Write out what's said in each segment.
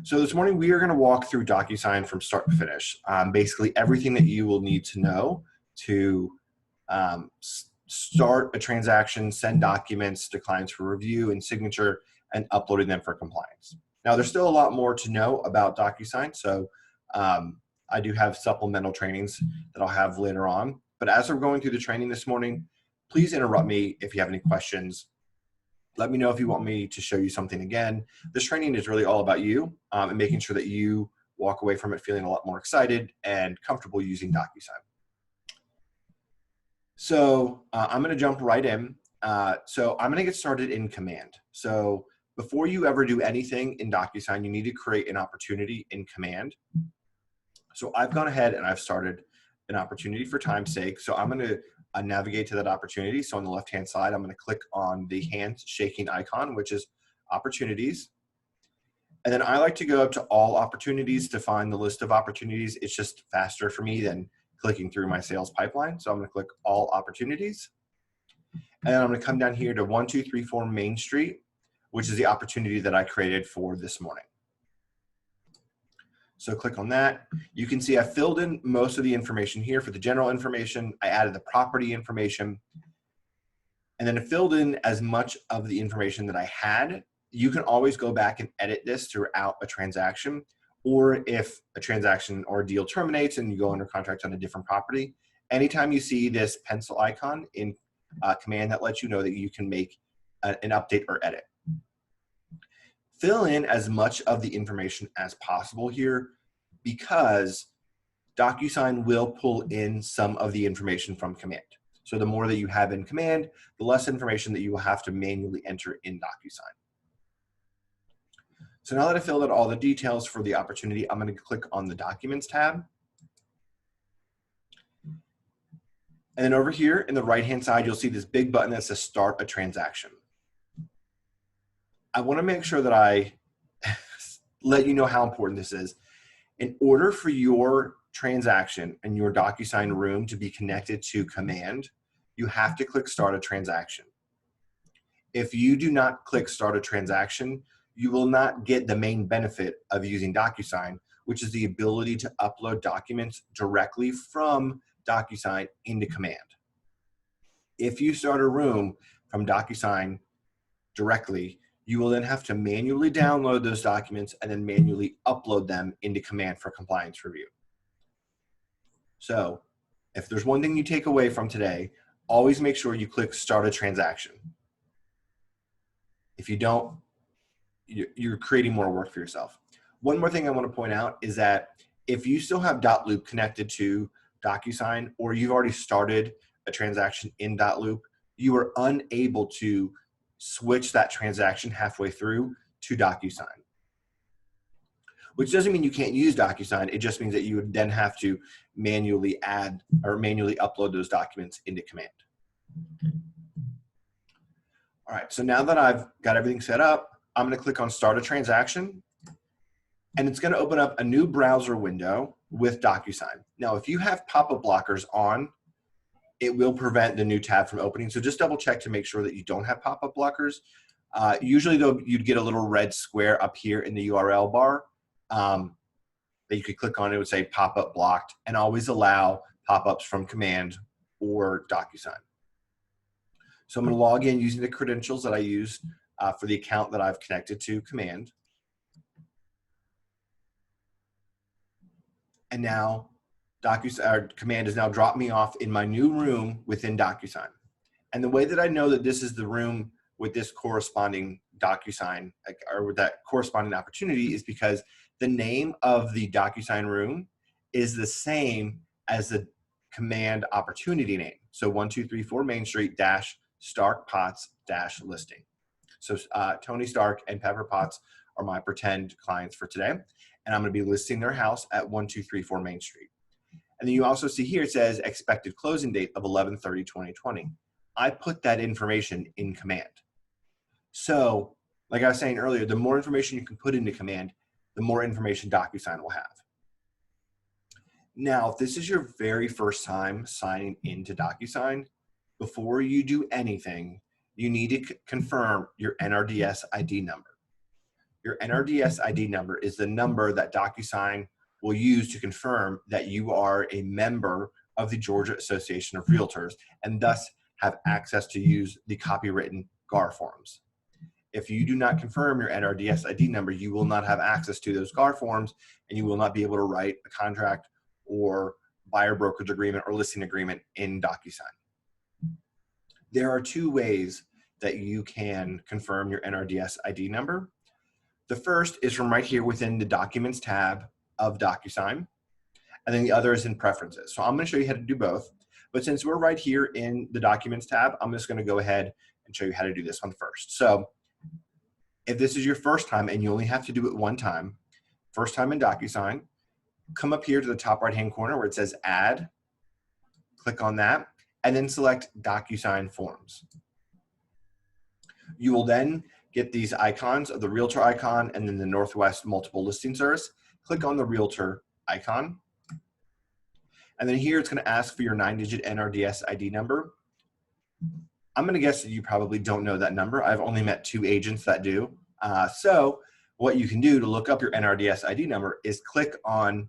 So this morning we are going to walk through DocuSign from start to finish. Basically everything that you will need to know to start a transaction, send documents to clients for review and signature, and uploading them for compliance. Now there's still a lot more to know about DocuSign, so I do have supplemental trainings that I'll have later on. But as we're going through the training this morning, please interrupt me if you have any questions. Let me know if you want me to show you something again. This training is really all about you and making sure that you walk away from it feeling a lot more excited and comfortable using DocuSign. So I'm going to jump right in. So I'm going to get started in Command. So before you ever do anything in DocuSign, you need to create an opportunity in Command. So I've gone ahead and I've started an opportunity for time's sake. So I'm going to navigate to that opportunity. So on the left-hand side, I'm going to click on the hand shaking icon, which is opportunities. And then I like to go up to all opportunities to find the list of opportunities. It's just faster for me than clicking through my sales pipeline. So I'm going to click all opportunities. And then I'm going to come down here to 1234 Main Street, which is the opportunity that I created for this morning. So click on that. You can see I filled in most of the information here for the general information. I added the property information. And then I filled in as much of the information that I had. You can always go back and edit this throughout a transaction, or if a transaction or a deal terminates and you go under contract on a different property, anytime you see this pencil icon in Command, that lets you know that you can make an update or edit. Fill in as much of the information as possible here because DocuSign will pull in some of the information from Command. So the more that you have in Command, the less information that you will have to manually enter in DocuSign. So now that I filled out all the details for the opportunity, I'm going to click on the Documents tab. And then over here in the right-hand side, you'll see this big button that says Start a Transaction. I want to make sure that I let you know how important this is. In order for your transaction and your DocuSign room to be connected to Command, you have to click Start a Transaction. If you do not click Start a Transaction, you will not get the main benefit of using DocuSign, which is the ability to upload documents directly from DocuSign into Command. If you start a room from DocuSign directly, you will then have to manually download those documents and then manually upload them into Command for compliance review. So if there's one thing you take away from today, always make sure you click Start a Transaction. If you don't, you're creating more work for yourself. One more thing I want to point out is that if you still have .loop connected to DocuSign, or you've already started a transaction in .loop, you are unable to switch that transaction halfway through to DocuSign. Which doesn't mean you can't use DocuSign, it just means that you would then have to manually add or manually upload those documents into Command. All right, so now that I've got everything set up, I'm going to click on Start a Transaction, and it's going to open up a new browser window with DocuSign. Now, if you have pop-up blockers on, it will prevent the new tab from opening. So just double check to make sure that you don't have pop-up blockers. Usually though, you'd get a little red square up here in the URL bar that you could click on. It would say pop-up blocked, and always allow pop-ups from Command or DocuSign. So I'm going to log in using the credentials that I used for the account that I've connected to Command. And now Command has now dropped me off in my new room within DocuSign. And the way that I know that this is the room with this corresponding DocuSign or with that corresponding opportunity is because the name of the DocuSign room is the same as the Command opportunity name. So 1234 Main Street Stark Potts listing. So Tony Stark and Pepper Potts are my pretend clients for today. And I'm going to be listing their house at 1234 Main Street. And then you also see here, it says expected closing date of 11/30/2020. I put that information in Command. So like I was saying earlier, the more information you can put into Command, the more information DocuSign will have. Now, if this is your very first time signing into DocuSign, before you do anything, you need to confirm your NRDS ID number. Your NRDS ID number is the number that DocuSign will use to confirm that you are a member of the Georgia Association of Realtors and thus have access to use the copywritten GAR forms. If you do not confirm your NRDS ID number, you will not have access to those GAR forms and you will not be able to write a contract or buyer brokerage agreement or listing agreement in DocuSign. There are two ways that you can confirm your NRDS ID number. The first is from right here within the Documents tab of DocuSign, and then the other is in Preferences. So I'm going to show you how to do both, but since we're right here in the Documents tab, I'm just going to go ahead and show you how to do this one first. So if this is your first time and you only have to do it one time, first time in DocuSign, come up here to the top right-hand corner where it says Add, click on that, and then select DocuSign Forms. You will then get these icons of the Realtor icon and then the Northwest Multiple Listing Service. Click on the Realtor icon. And then here it's going to ask for your 9-digit NRDS ID number. I'm going to guess that you probably don't know that number. I've only met 2 agents that do. So what you can do to look up your NRDS ID number is click on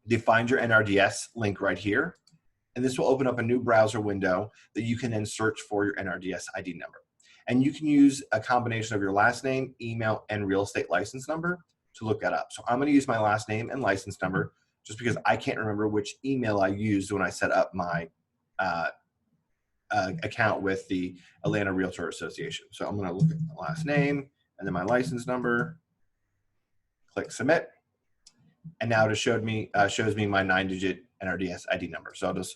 the Find Your NRDS link right here. And this will open up a new browser window that you can then search for your NRDS ID number. And you can use a combination of your last name, email, and real estate license number to look that up. So I'm going to use my last name and license number just because I can't remember which email I used when I set up my account with the Atlanta Realtor Association. So I'm going to look at my last name and then my license number, click Submit. And now it shows me my 9-digit NRDS ID number. So I'll just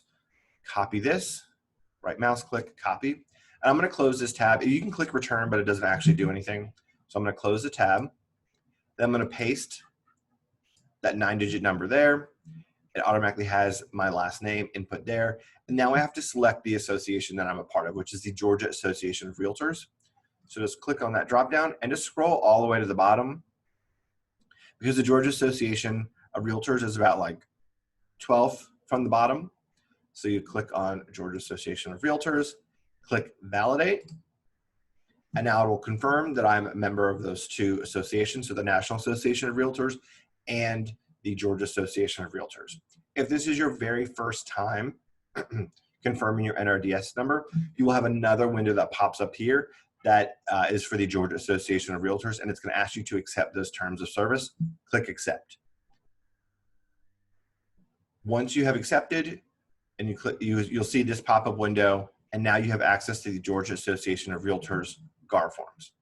copy this, right mouse click, copy. And I'm going to close this tab. You can click return, but it doesn't actually do anything. So I'm going to close the tab. Then I'm going to paste that 9-digit number there. It automatically has my last name input there. And now I have to select the association that I'm a part of, which is the Georgia Association of Realtors. So just click on that drop down and just scroll all the way to the bottom. Because the Georgia Association of Realtors is about like 12th from the bottom. So you click on Georgia Association of Realtors, click validate, and now it will confirm that I'm a member of those 2 associations, so the National Association of Realtors and the Georgia Association of Realtors. If this is your very first time confirming your NRDS number, you will have another window that pops up here that is for the Georgia Association of Realtors, and it's going to ask you to accept those terms of service. Click accept. Once you have accepted, and you'll see this pop-up window, and now you have access to the Georgia Association of Realtors GAR forms.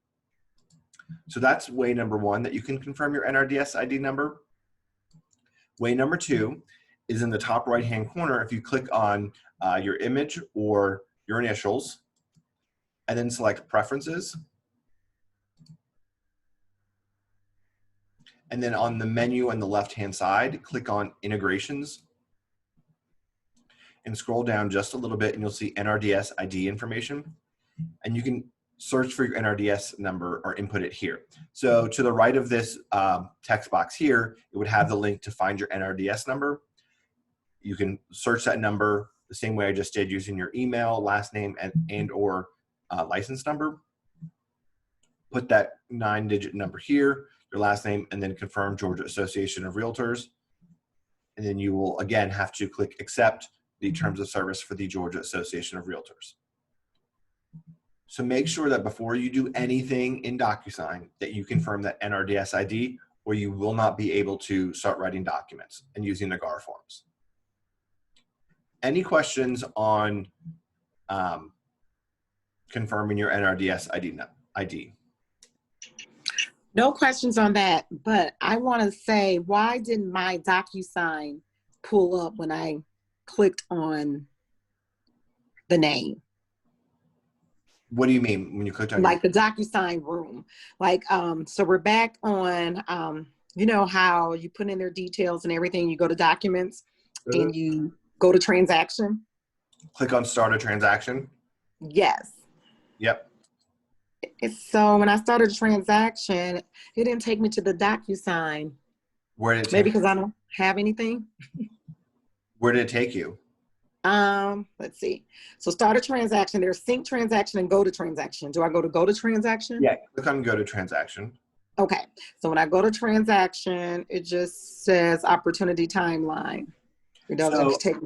So that's way number 1 that you can confirm your NRDS ID number. Way number 2 is in the top right-hand corner. If you click on your image or your initials, and then select Preferences. And then on the menu on the left-hand side, click on Integrations. And scroll down just a little bit and you'll see NRDS ID information. And you can search for your NRDS number or input it here. So to the right of this text box here, it would have the link to find your NRDS number. You can search that number the same way I just did using your email, last name, and or license number. Put that 9-digit number here, your last name, and then confirm Georgia Association of Realtors. And then you will again have to click accept the terms of service for the Georgia Association of Realtors. So make sure that before you do anything in DocuSign that you confirm that NRDS ID, or you will not be able to start writing documents and using the GAR forms. Any questions on confirming your NRDS ID? No questions on that, but I want to say, why didn't my DocuSign pull up when I clicked on the name? What do you mean when you clicked on like the DocuSign room? Like, so we're back on, you know how you put in their details and everything, you go to documents and you go to transaction? Click on start a transaction? Yes. Yep. So when I started a transaction, it didn't take me to the DocuSign. Where did it take Maybe because I don't have anything. Where did it take you? Let's see. So start a transaction. There's sync transaction and go to transaction. Do I go to transaction? Yeah, click on go to transaction. Okay. So when I go to transaction, it just says opportunity timeline. It doesn't So take.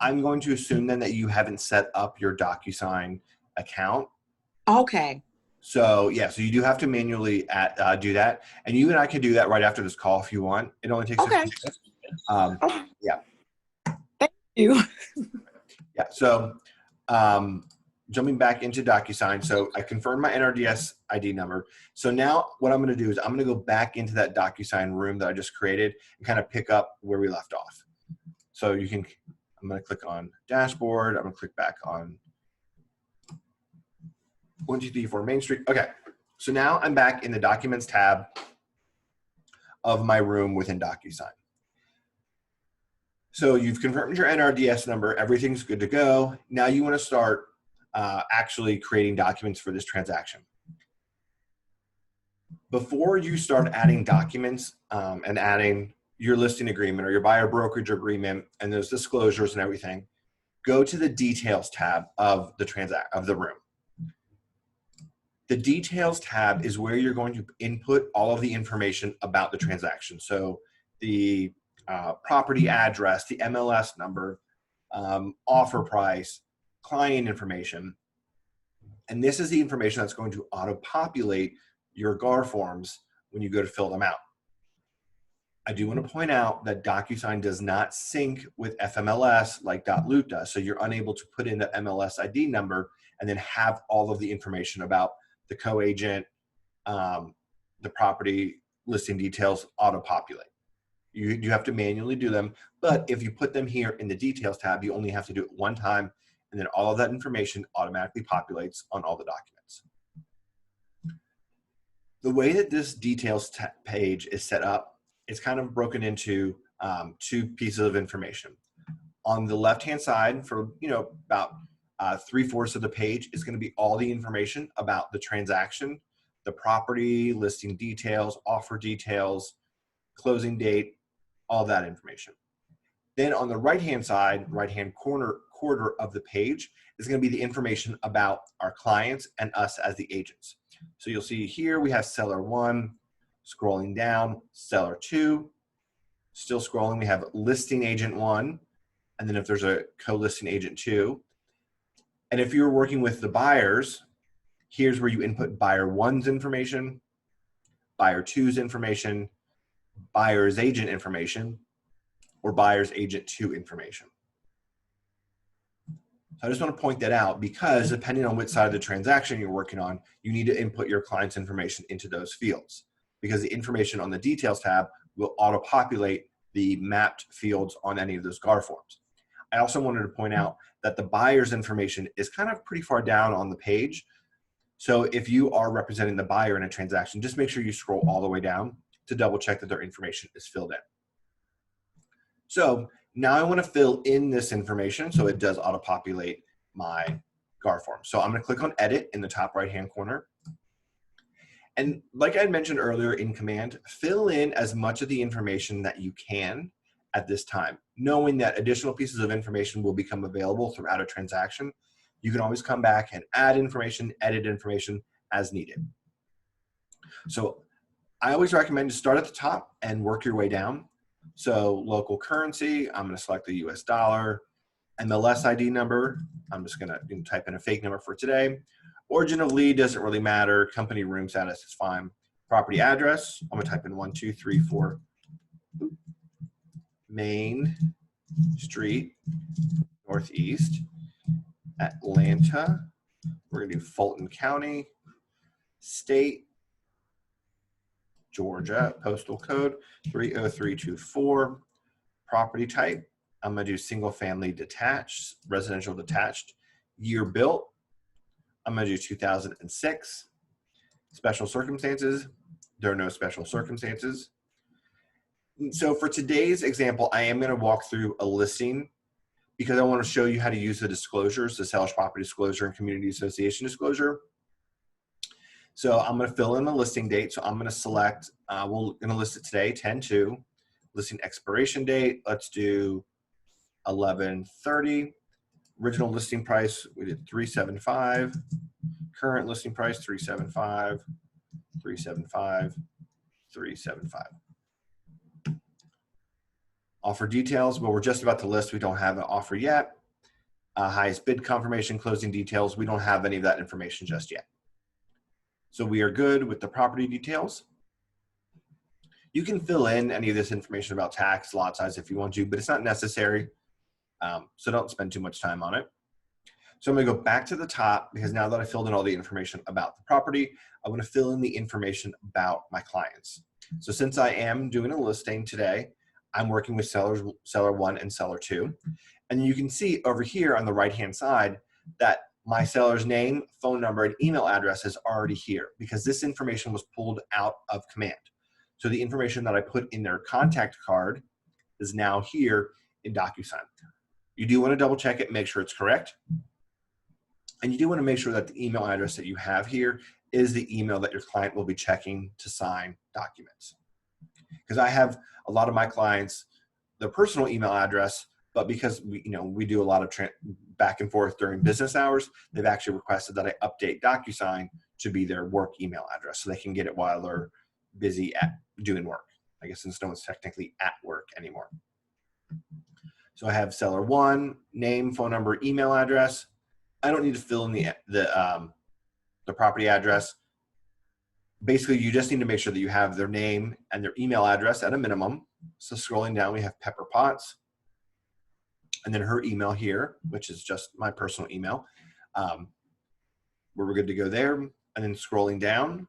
I'm going to assume then that you haven't set up your DocuSign account. Okay. So yeah, so you do have to manually do that, and you and I can do that right after this call if you want. It only takes a Okay. few minutes. Yeah, Thank you. yeah. So jumping back into DocuSign, so I confirmed my NRDS ID number. So now what I'm going to do is I'm going to go back into that DocuSign room that I just created and kind of pick up where we left off. So you can, I'm going to click on dashboard. I'm going to click back on 1234 Main Street. Okay, so now I'm back in the Documents tab of my room within DocuSign. So you've confirmed your NRDS number, everything's good to go. Now you want to start actually creating documents for this transaction. Before you start adding documents and adding your listing agreement or your buyer brokerage agreement and those disclosures and everything, go to the Details tab of the room. The Details tab is where you're going to input all of the information about the transaction. So the property address, the MLS number, offer price, client information. And this is the information that's going to auto-populate your GAR forms when you go to fill them out. I do want to point out that DocuSign does not sync with FMLS like .loot does. So you're unable to put in the MLS ID number and then have all of the information about the co-agent, the property listing details auto-populate. You have to manually do them, but if you put them here in the Details tab, you only have to do it one time, and then all of that information automatically populates on all the documents. The way that this Details page is set up, it's kind of broken into two pieces of information. On the left-hand side, for about 3/4 of the page, is going to be all the information about the transaction, the property, listing details, offer details, closing date, all that information. Then on the right-hand side, right-hand quarter of the page is going to be the information about our clients and us as the agents. So you'll see here we have seller 1, scrolling down, seller 2, still scrolling, we have listing agent 1, and then if there's a co-listing agent 2. And if you're working with the buyers, here's where you input buyer 1's information, buyer 2's information, buyer's agent information, or buyer's agent 2 information. So I just want to point that out because depending on which side of the transaction you're working on, you need to input your client's information into those fields because the information on the Details tab will auto-populate the mapped fields on any of those GAR forms. I also wanted to point out that the buyer's information is kind of pretty far down on the page. So if you are representing the buyer in a transaction, just make sure you scroll all the way down to double check that their information is filled in. So now I want to fill in this information so it does auto-populate my GAR form. So I'm going to click on Edit in the top right-hand corner. And like I had mentioned earlier in Command, fill in as much of the information that you can at this time, knowing that additional pieces of information will become available throughout a transaction. You can always come back and add information, edit information as needed. So I always recommend to start at the top and work your way down. So local currency, I'm going to select the US dollar. MLS ID number, I'm just going to type in a fake number for today. Origin of lead doesn't really matter. Company room status is fine. Property address, I'm going to type in 1234 Main Street, Northeast, Atlanta. We're going to do Fulton County, state, Georgia, postal code 30324. Property type, I'm going to do single family detached, residential detached. Year built, I'm going to do 2006. Special circumstances, there are no special circumstances. So for today's example, I am going to walk through a listing because I want to show you how to use the disclosures, the seller's property disclosure and community association disclosure. So I'm going to fill in the listing date. So I'm going to select, we're going to list it today, 10/2. Listing expiration date, let's do 11/30. Original listing price, we did 375. Current listing price, 375, 375. 375. Offer details, well, we're just about to list. We don't have an offer yet. Highest bid confirmation, closing details. We don't have any of that information just yet. So we are good with the property details. You can fill in any of this information about tax, lot size if you want to, but it's not necessary. So don't spend too much time on it. So I'm gonna go back to the top because now that I filled in all the information about the property, I'm gonna fill in the information about my clients. So since I am doing a listing today, I'm working with seller 1 and seller 2. And you can see over here on the right-hand side that my seller's name, phone number, and email address is already here because this information was pulled out of Command. So the information that I put in their contact card is now here in DocuSign. You do want to double check it, make sure it's correct. And you do want to make sure that the email address that you have here is the email that your client will be checking to sign documents. Because I have a lot of my clients, their personal email address, but because we do a lot of back and forth during business hours, they've actually requested that I update DocuSign to be their work email address so they can get it while they're busy at doing work. I guess since no one's technically at work anymore. So I have seller 1, name, phone number, email address. I don't need to fill in the property address. Basically, you just need to make sure that you have their name and their email address at a minimum. So scrolling down, we have Pepper Potts. And then her email here, which is just my personal email. We're good to go there. And then scrolling down,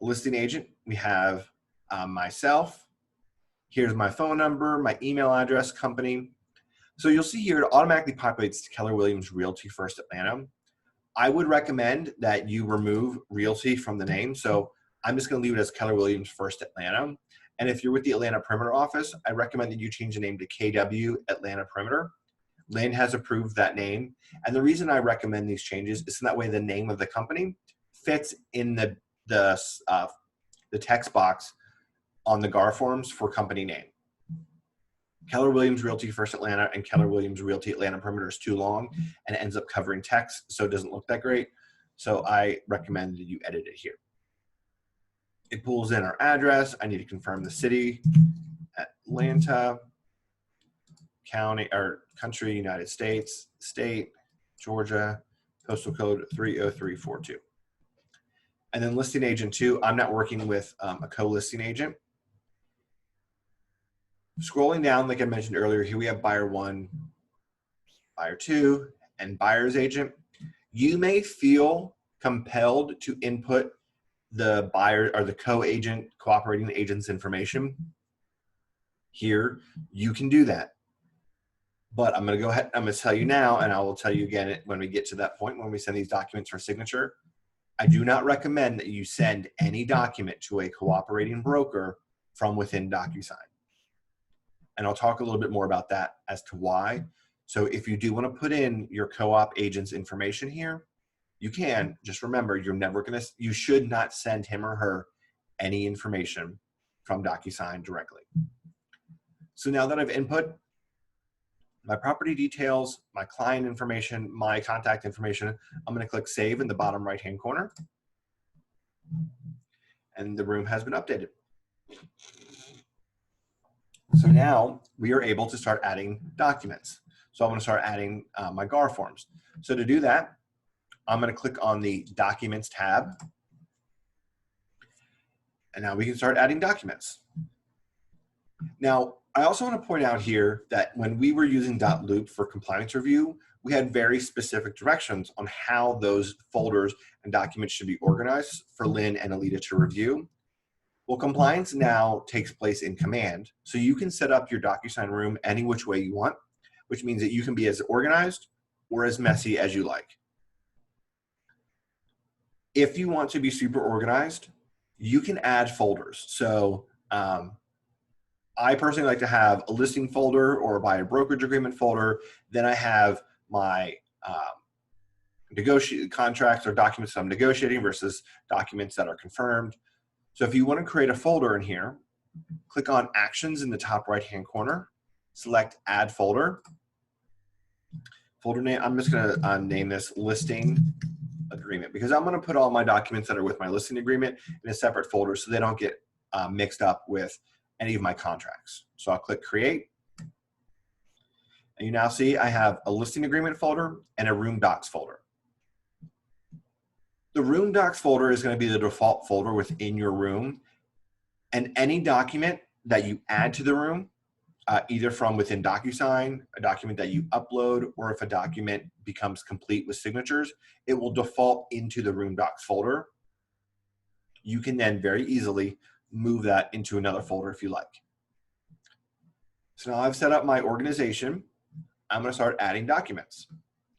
listing agent, we have myself. Here's my phone number, my email address, company. So you'll see here, it automatically populates Keller Williams Realty First Atlanta. I would recommend that you remove Realty from the name. So I'm just going to leave it as Keller Williams First Atlanta. And if you're with the Atlanta Perimeter office, I recommend that you change the name to KW Atlanta Perimeter. Lynn has approved that name. And the reason I recommend these changes is so that way the name of the company fits in the text box on the GAR forms for company name. Keller Williams Realty First Atlanta and Keller Williams Realty Atlanta Perimeter is too long and it ends up covering text, so it doesn't look that great. So I recommend that you edit it here. It pulls in our address. I need to confirm the city, Atlanta, county or country, United States, state, Georgia, postal code 30342. And then listing agent 2, I'm not working with a co-listing agent. Scrolling down, like I mentioned earlier, here we have buyer 1, buyer 2, and buyer's agent. You may feel compelled to input the buyer or the co-agent, cooperating agent's information. Here, you can do that. But I'm going to go ahead, I'm going to tell you now, and I will tell you again when we get to that point when we send these documents for signature. I do not recommend that you send any document to a cooperating broker from within DocuSign. And I'll talk a little bit more about that as to why. So if you do want to put in your co-op agent's information here, you can. Just remember, you should not send him or her any information from DocuSign directly. So now that I've input my property details, my client information, my contact information, I'm going to click Save in the bottom right-hand corner. And the room has been updated. So now we are able to start adding documents. So I'm going to start adding my GAR forms. So to do that, I'm going to click on the Documents tab. And now we can start adding documents. Now, I also want to point out here that when we were using .loop for compliance review, we had very specific directions on how those folders and documents should be organized for Lynn and Alita to review. Well, compliance now takes place in Command, so you can set up your DocuSign room any which way you want, which means that you can be as organized or as messy as you like. If you want to be super organized, you can add folders. So I personally like to have a listing folder or a buyer brokerage agreement folder. Then I have my contracts or documents that I'm negotiating versus documents that are confirmed. So if you want to create a folder in here, click on Actions in the top right-hand corner, select Add Folder. Folder name, I'm just going to name this Listing Agreement because I'm going to put all my documents that are with my listing agreement in a separate folder so they don't get mixed up with any of my contracts. So I'll click create. And you now see I have a listing agreement folder and a room docs folder. The room docs folder is going to be the default folder within your room. And any document that you add to the room, either from within DocuSign, a document that you upload, or if a document becomes complete with signatures, it will default into the room docs folder. You can then very easily move that into another folder if you like. So now I've set up my organization. I'm going to start adding documents.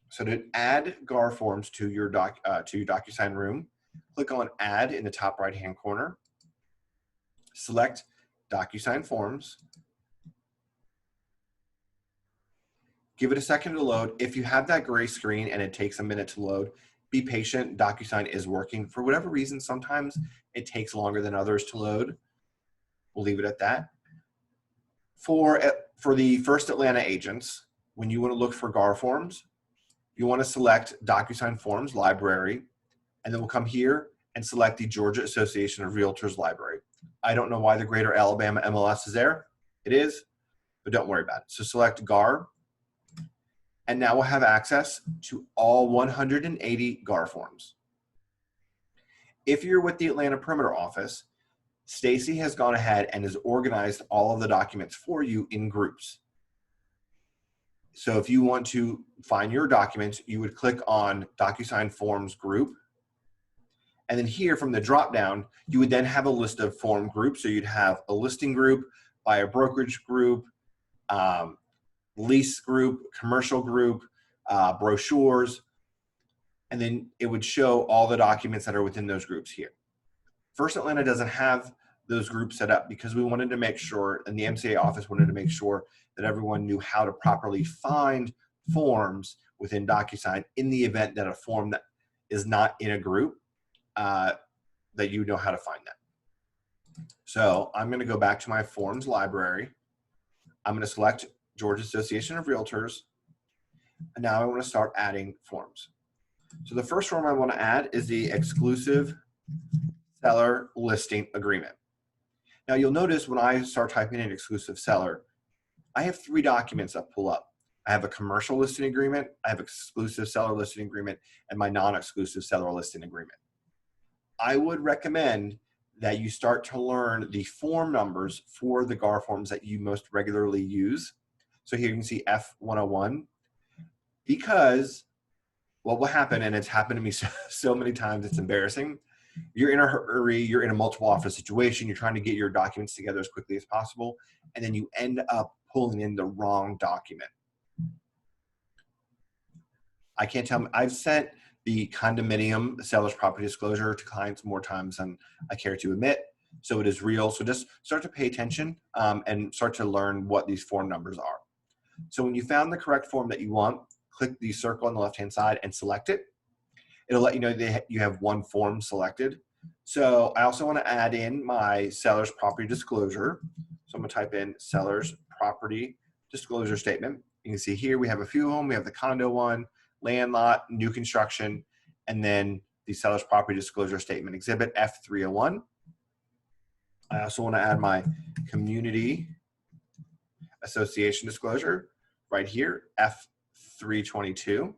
So to add GAR forms to your DocuSign room, click on Add in the top right-hand corner. Select DocuSign Forms. Give it a second to load. If you have that gray screen and it takes a minute to load, be patient. DocuSign is working. For whatever reason, sometimes it takes longer than others to load. We'll leave it at that. For the First Atlanta agents, when you want to look for GAR forms, you want to select DocuSign Forms Library, and then we'll come here and select the Georgia Association of Realtors Library. I don't know why the Greater Alabama MLS is there. It is, but don't worry about it. So select GAR, and now we'll have access to all 180 GAR forms. If you're with the Atlanta Perimeter office, Stacy has gone ahead and has organized all of the documents for you in groups. So if you want to find your documents, you would click on DocuSign Forms Group. And then here from the drop down, you would then have a list of form groups. So you'd have a listing group, buyer brokerage group, lease group, commercial group, brochures, and then it would show all the documents that are within those groups here. First Atlanta doesn't have those groups set up because we wanted to make sure, and the MCA office wanted to make sure that everyone knew how to properly find forms within DocuSign in the event that a form that is not in a group, that you know how to find that. So I'm going to go back to my forms library. I'm going to select Georgia Association of Realtors. And now I want to start adding forms. So the first form I want to add is the exclusive seller listing agreement. Now you'll notice when I start typing in exclusive seller, I have 3 documents that pull up. I have a commercial listing agreement, I have exclusive seller listing agreement, and my non-exclusive seller listing agreement. I would recommend that you start to learn the form numbers for the GAR forms that you most regularly use. So here you can see F101, because what will happen, and it's happened to me so many times, it's embarrassing. You're in a hurry, you're in a multiple office situation, you're trying to get your documents together as quickly as possible, and then you end up pulling in the wrong document. I can't tell, I've sent the condominium seller's property disclosure to clients more times than I care to admit, so it is real. So just start to pay attention and start to learn what these form numbers are. So when you found the correct form that you want, click the circle on the left-hand side and select it. It'll let you know that you have one form selected. So I also want to add in my seller's property disclosure. So I'm going to type in seller's property disclosure statement. You can see here we have a few of them. We have the condo one, land lot, new construction, and then the seller's property disclosure statement, exhibit F301. I also want to add my community association disclosure right here, F322.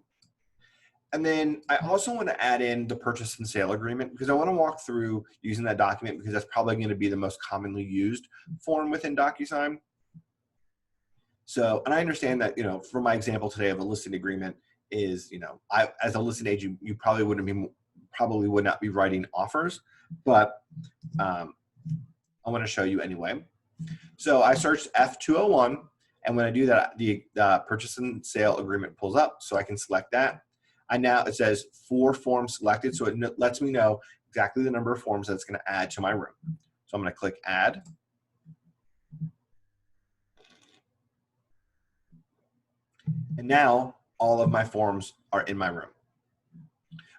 And then I also want to add in the purchase and sale agreement because I want to walk through using that document because that's probably going to be the most commonly used form within DocuSign. So, and I understand that, you know, for my example today of a listing agreement is, you know, as a listing agent, you probably would not be writing offers, but I want to show you anyway. So I searched F201, and when I do that, the purchase and sale agreement pulls up, so I can select that. Now it says 4 forms selected, so it lets me know exactly the number of forms that's going to add to my room. So I'm going to click Add. And now all of my forms are in my room.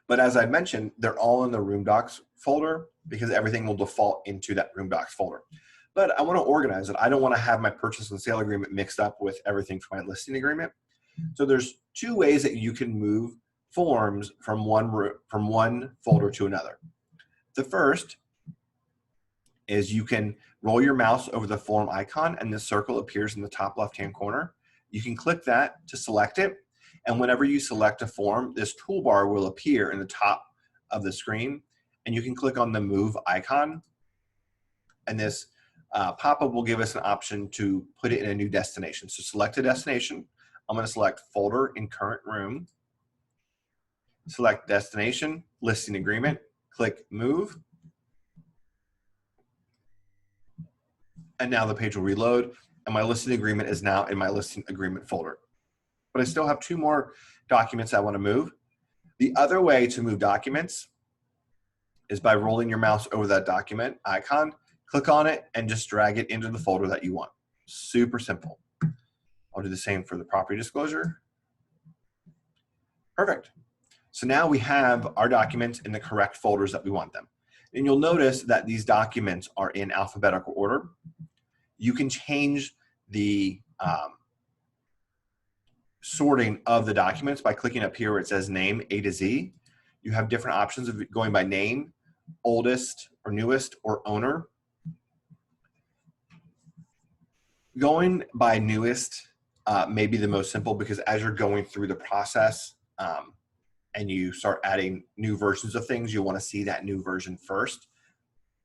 But as I mentioned, they're all in the Room Docs folder because everything will default into that Room Docs folder. But I want to organize it. I don't want to have my purchase and sale agreement mixed up with everything for my listing agreement. So there's 2 ways that you can move forms from one folder to another. The first is you can roll your mouse over the form icon and the circle appears in the top left-hand corner. You can click that to select it. And whenever you select a form, this toolbar will appear in the top of the screen. And you can click on the move icon. And this pop-up will give us an option to put it in a new destination. So select a destination. I'm going to select folder in current room. Select destination, listing agreement, click move. And now the page will reload and my listing agreement is now in my listing agreement folder. But I still have 2 more documents I want to move. The other way to move documents is by rolling your mouse over that document icon, click on it, and just drag it into the folder that you want. Super simple. I'll do the same for the property disclosure. Perfect. So now we have our documents in the correct folders that we want them. And you'll notice that these documents are in alphabetical order. You can change the sorting of the documents by clicking up here where it says name A to Z. You have different options of going by name, oldest or newest, or owner. Going by newest may be the most simple because as you're going through the process and you start adding new versions of things, you want to see that new version first.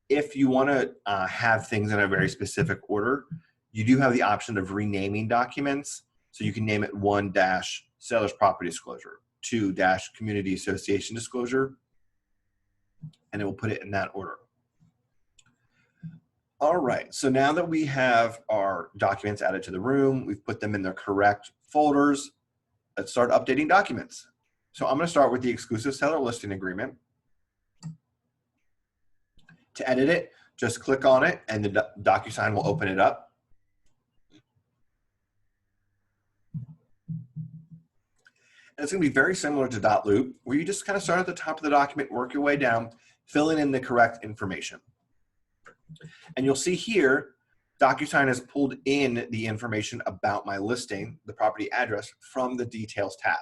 If you want to have things in a very specific order, you do have the option of renaming documents. So you can name it 1-seller's property disclosure, 2-community association disclosure, and it will put it in that order. All right, so now that we have our documents added to the room, we've put them in their correct folders, let's start updating documents. So I'm going to start with the exclusive seller listing agreement. To edit it, just click on it and the DocuSign will open it up. And it's going to be very similar to .loop, where you just kind of start at the top of the document, work your way down, filling in the correct information. And you'll see here, DocuSign has pulled in the information about my listing, the property address, from the Details tab.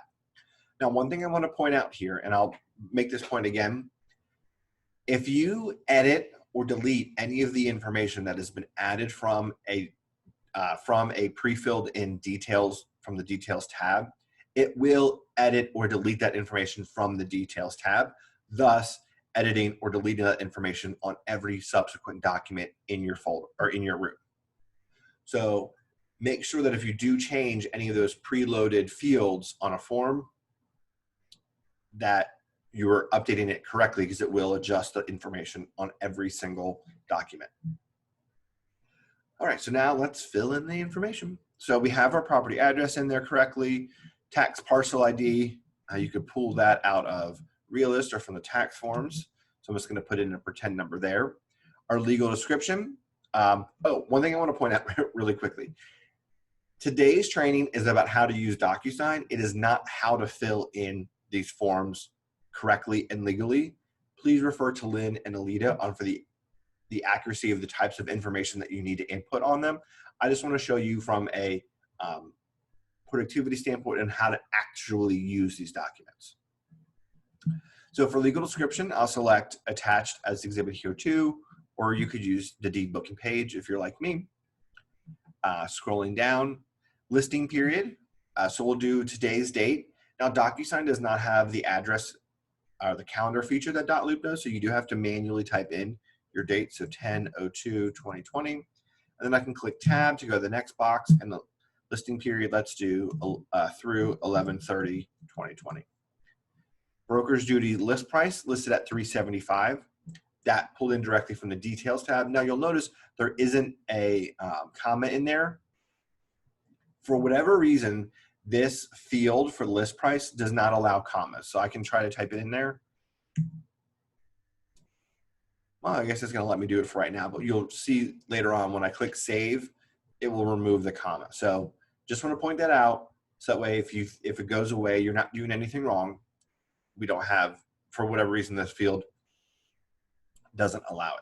Now, one thing I want to point out here, and I'll make this point again, if you edit or delete any of the information that has been added from a pre-filled in details from the Details tab, it will edit or delete that information from the Details tab, thus editing or deleting that information on every subsequent document in your folder or in your room. So make sure that if you do change any of those preloaded fields on a form, that you're updating it correctly because it will adjust the information on every single document. All right, so now let's fill in the information. So we have our property address in there correctly, tax parcel ID. You could pull that out of Realist or from the tax forms. So I'm just going to put in a pretend number there. Our legal description. One thing I want to point out really quickly. Today's training is about how to use DocuSign. It is not how to fill in these forms correctly and legally. Please refer to Lynn and Alita on for the accuracy of the types of information that you need to input on them. I just want to show you from a productivity standpoint and how to actually use these documents. So for legal description, I'll select attached as exhibit here too, or you could use the deed booking page if you're like me. Scrolling down, listing period. So we'll do today's date. Now DocuSign does not have the address or the calendar feature that .loop does, so you do have to manually type in your date, so 10/02/2020. And then I can click tab to go to the next box, and the listing period, let's do through 11/30/2020. Broker's duty list price listed at $375. That pulled in directly from the Details tab. Now you'll notice there isn't a comma in there. For whatever reason, this field for list price does not allow commas. So I can try to type it in there. Well, I guess it's going to let me do it for right now, but you'll see later on when I click save, it will remove the comma. So just want to point that out. So that way, if it goes away, you're not doing anything wrong. We don't have, for whatever reason, this field doesn't allow it.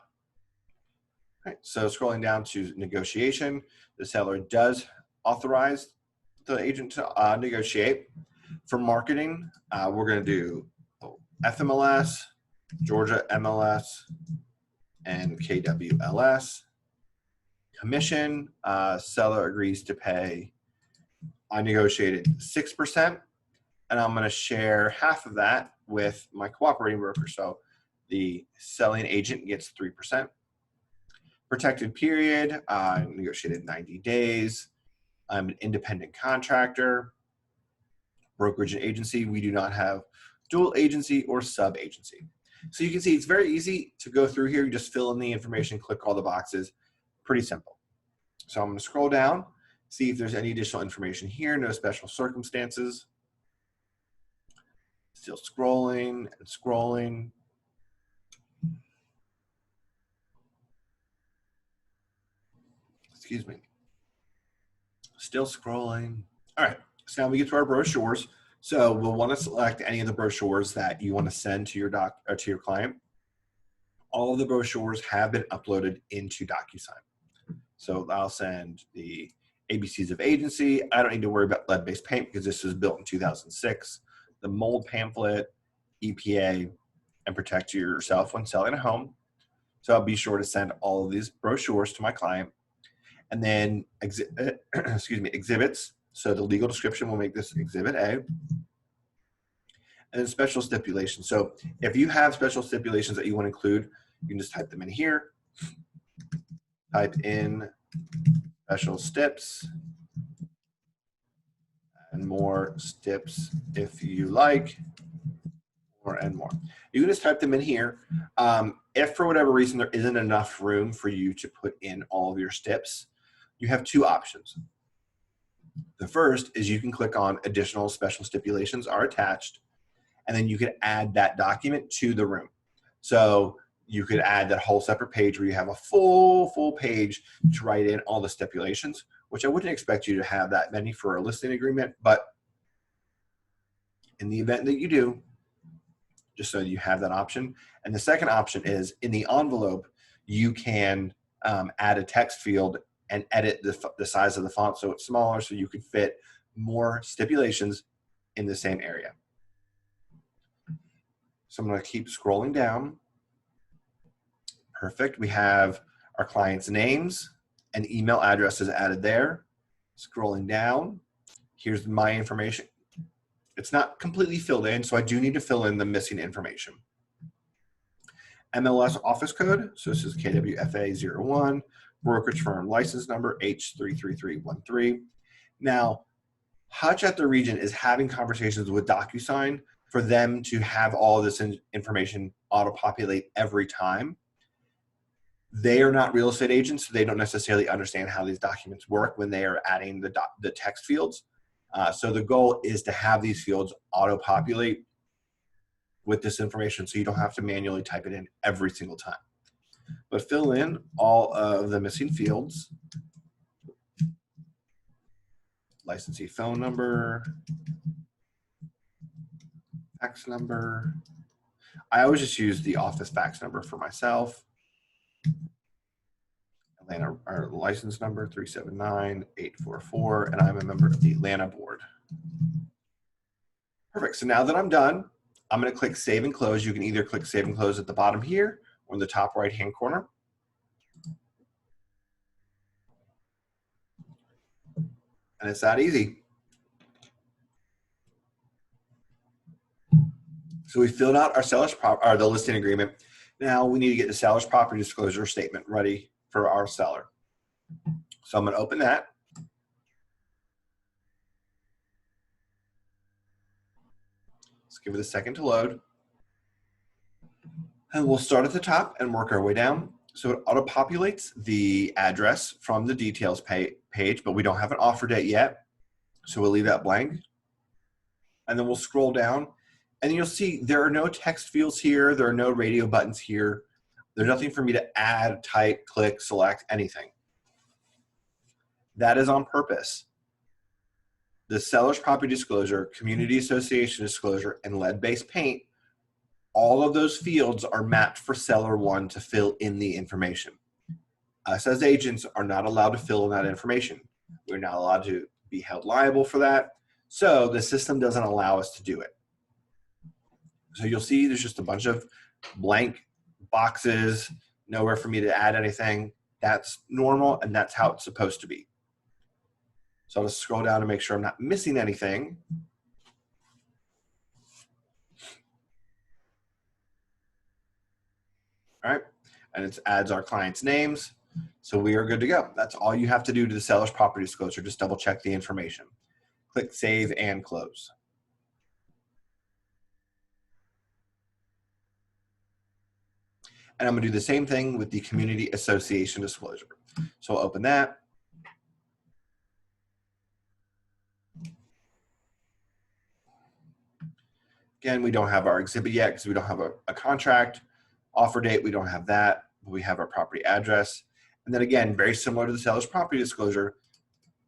All right, so scrolling down to negotiation, the seller does authorize the agent to negotiate. For marketing, we're going to do FMLS, Georgia MLS, and KWLS. Commission, seller agrees to pay, I negotiated 6%, and I'm going to share half of that with my cooperating broker. So the selling agent gets 3%. Protected period, negotiated 90 days. I'm an independent contractor. Brokerage and agency, we do not have dual agency or sub agency. So you can see it's very easy to go through here. You just fill in the information, click all the boxes. Pretty simple. So I'm going to scroll down, see if there's any additional information here. No special circumstances. Still scrolling and scrolling. Excuse me. Still scrolling. All right, so now we get to our brochures. So we'll want to select any of the brochures that you want to send to your to your client. All of the brochures have been uploaded into DocuSign. So I'll send the ABCs of agency. I don't need to worry about lead-based paint because this was built in 2006. The mold pamphlet, EPA, and protect yourself when selling a home. So I'll be sure to send all of these brochures to my client. And then exhibits. So the legal description will make this Exhibit A. And then special stipulations. So if you have special stipulations that you want to include, you can just type them in here. Type in special steps and more steps if you like, more and more. You can just type them in here. If for whatever reason there isn't enough room for you to put in all of your steps, you have two options. The first is you can click on additional special stipulations are attached, and then you can add that document to the room. So you could add that whole separate page where you have a full page to write in all the stipulations, which I wouldn't expect you to have that many for a listing agreement, but in the event that you do, just so you have that option. And the second option is in the envelope, you can add a text field and edit the size of the font so it's smaller so you could fit more stipulations in the same area. So I'm going to keep scrolling down. Perfect. We have our clients' names and email addresses added there. Scrolling down, here's my information. It's not completely filled in, so I do need to fill in the missing information. MLS office code, so this is KWFA01, brokerage firm license number H33313. Now, Hutch at the region is having conversations with DocuSign for them to have all this information auto-populate every time. They are not real estate agents, so they don't necessarily understand how these documents work when they are adding the text fields. So the goal is to have these fields auto-populate with this information so you don't have to manually type it in every single time. But fill in all of the missing fields. Licensee phone number, fax number. I always just use the office fax number for myself. Atlanta, our license number 379844, and I'm a member of the Atlanta board. Perfect. So now that I'm done, I'm going to click Save and Close. You can either click Save and Close at the bottom here or in the top right-hand corner. And it's that easy. So we filled out our the listing agreement. Now we need to get the seller's property disclosure statement ready for our seller. So I'm going to open that. Let's give it a second to load. And we'll start at the top and work our way down. So it auto-populates the address from the details page, but we don't have an offer date yet. So we'll leave that blank. And then we'll scroll down and you'll see there are no text fields here. There are no radio buttons here. There's nothing for me to add, type, click, select, anything. That is on purpose. The seller's property disclosure, community association disclosure, and lead-based paint, all of those fields are mapped for seller one to fill in the information. Us as agents are not allowed to fill in that information. We're not allowed to be held liable for that. So the system doesn't allow us to do it. So you'll see there's just a bunch of blank boxes nowhere for me to add anything. That's normal, and that's how it's supposed to be. So I'll just scroll down to make sure I'm not missing anything. All right, and it adds our clients' names. So we are good to go. That's all you have to do to the seller's property disclosure. Just double check the information. Click Save and Close. And I'm gonna do the same thing with the Community Association disclosure. So I'll open that. Again, we don't have our exhibit yet because we don't have a contract. Offer date, we don't have that. We have our property address. And then again, very similar to the seller's property disclosure,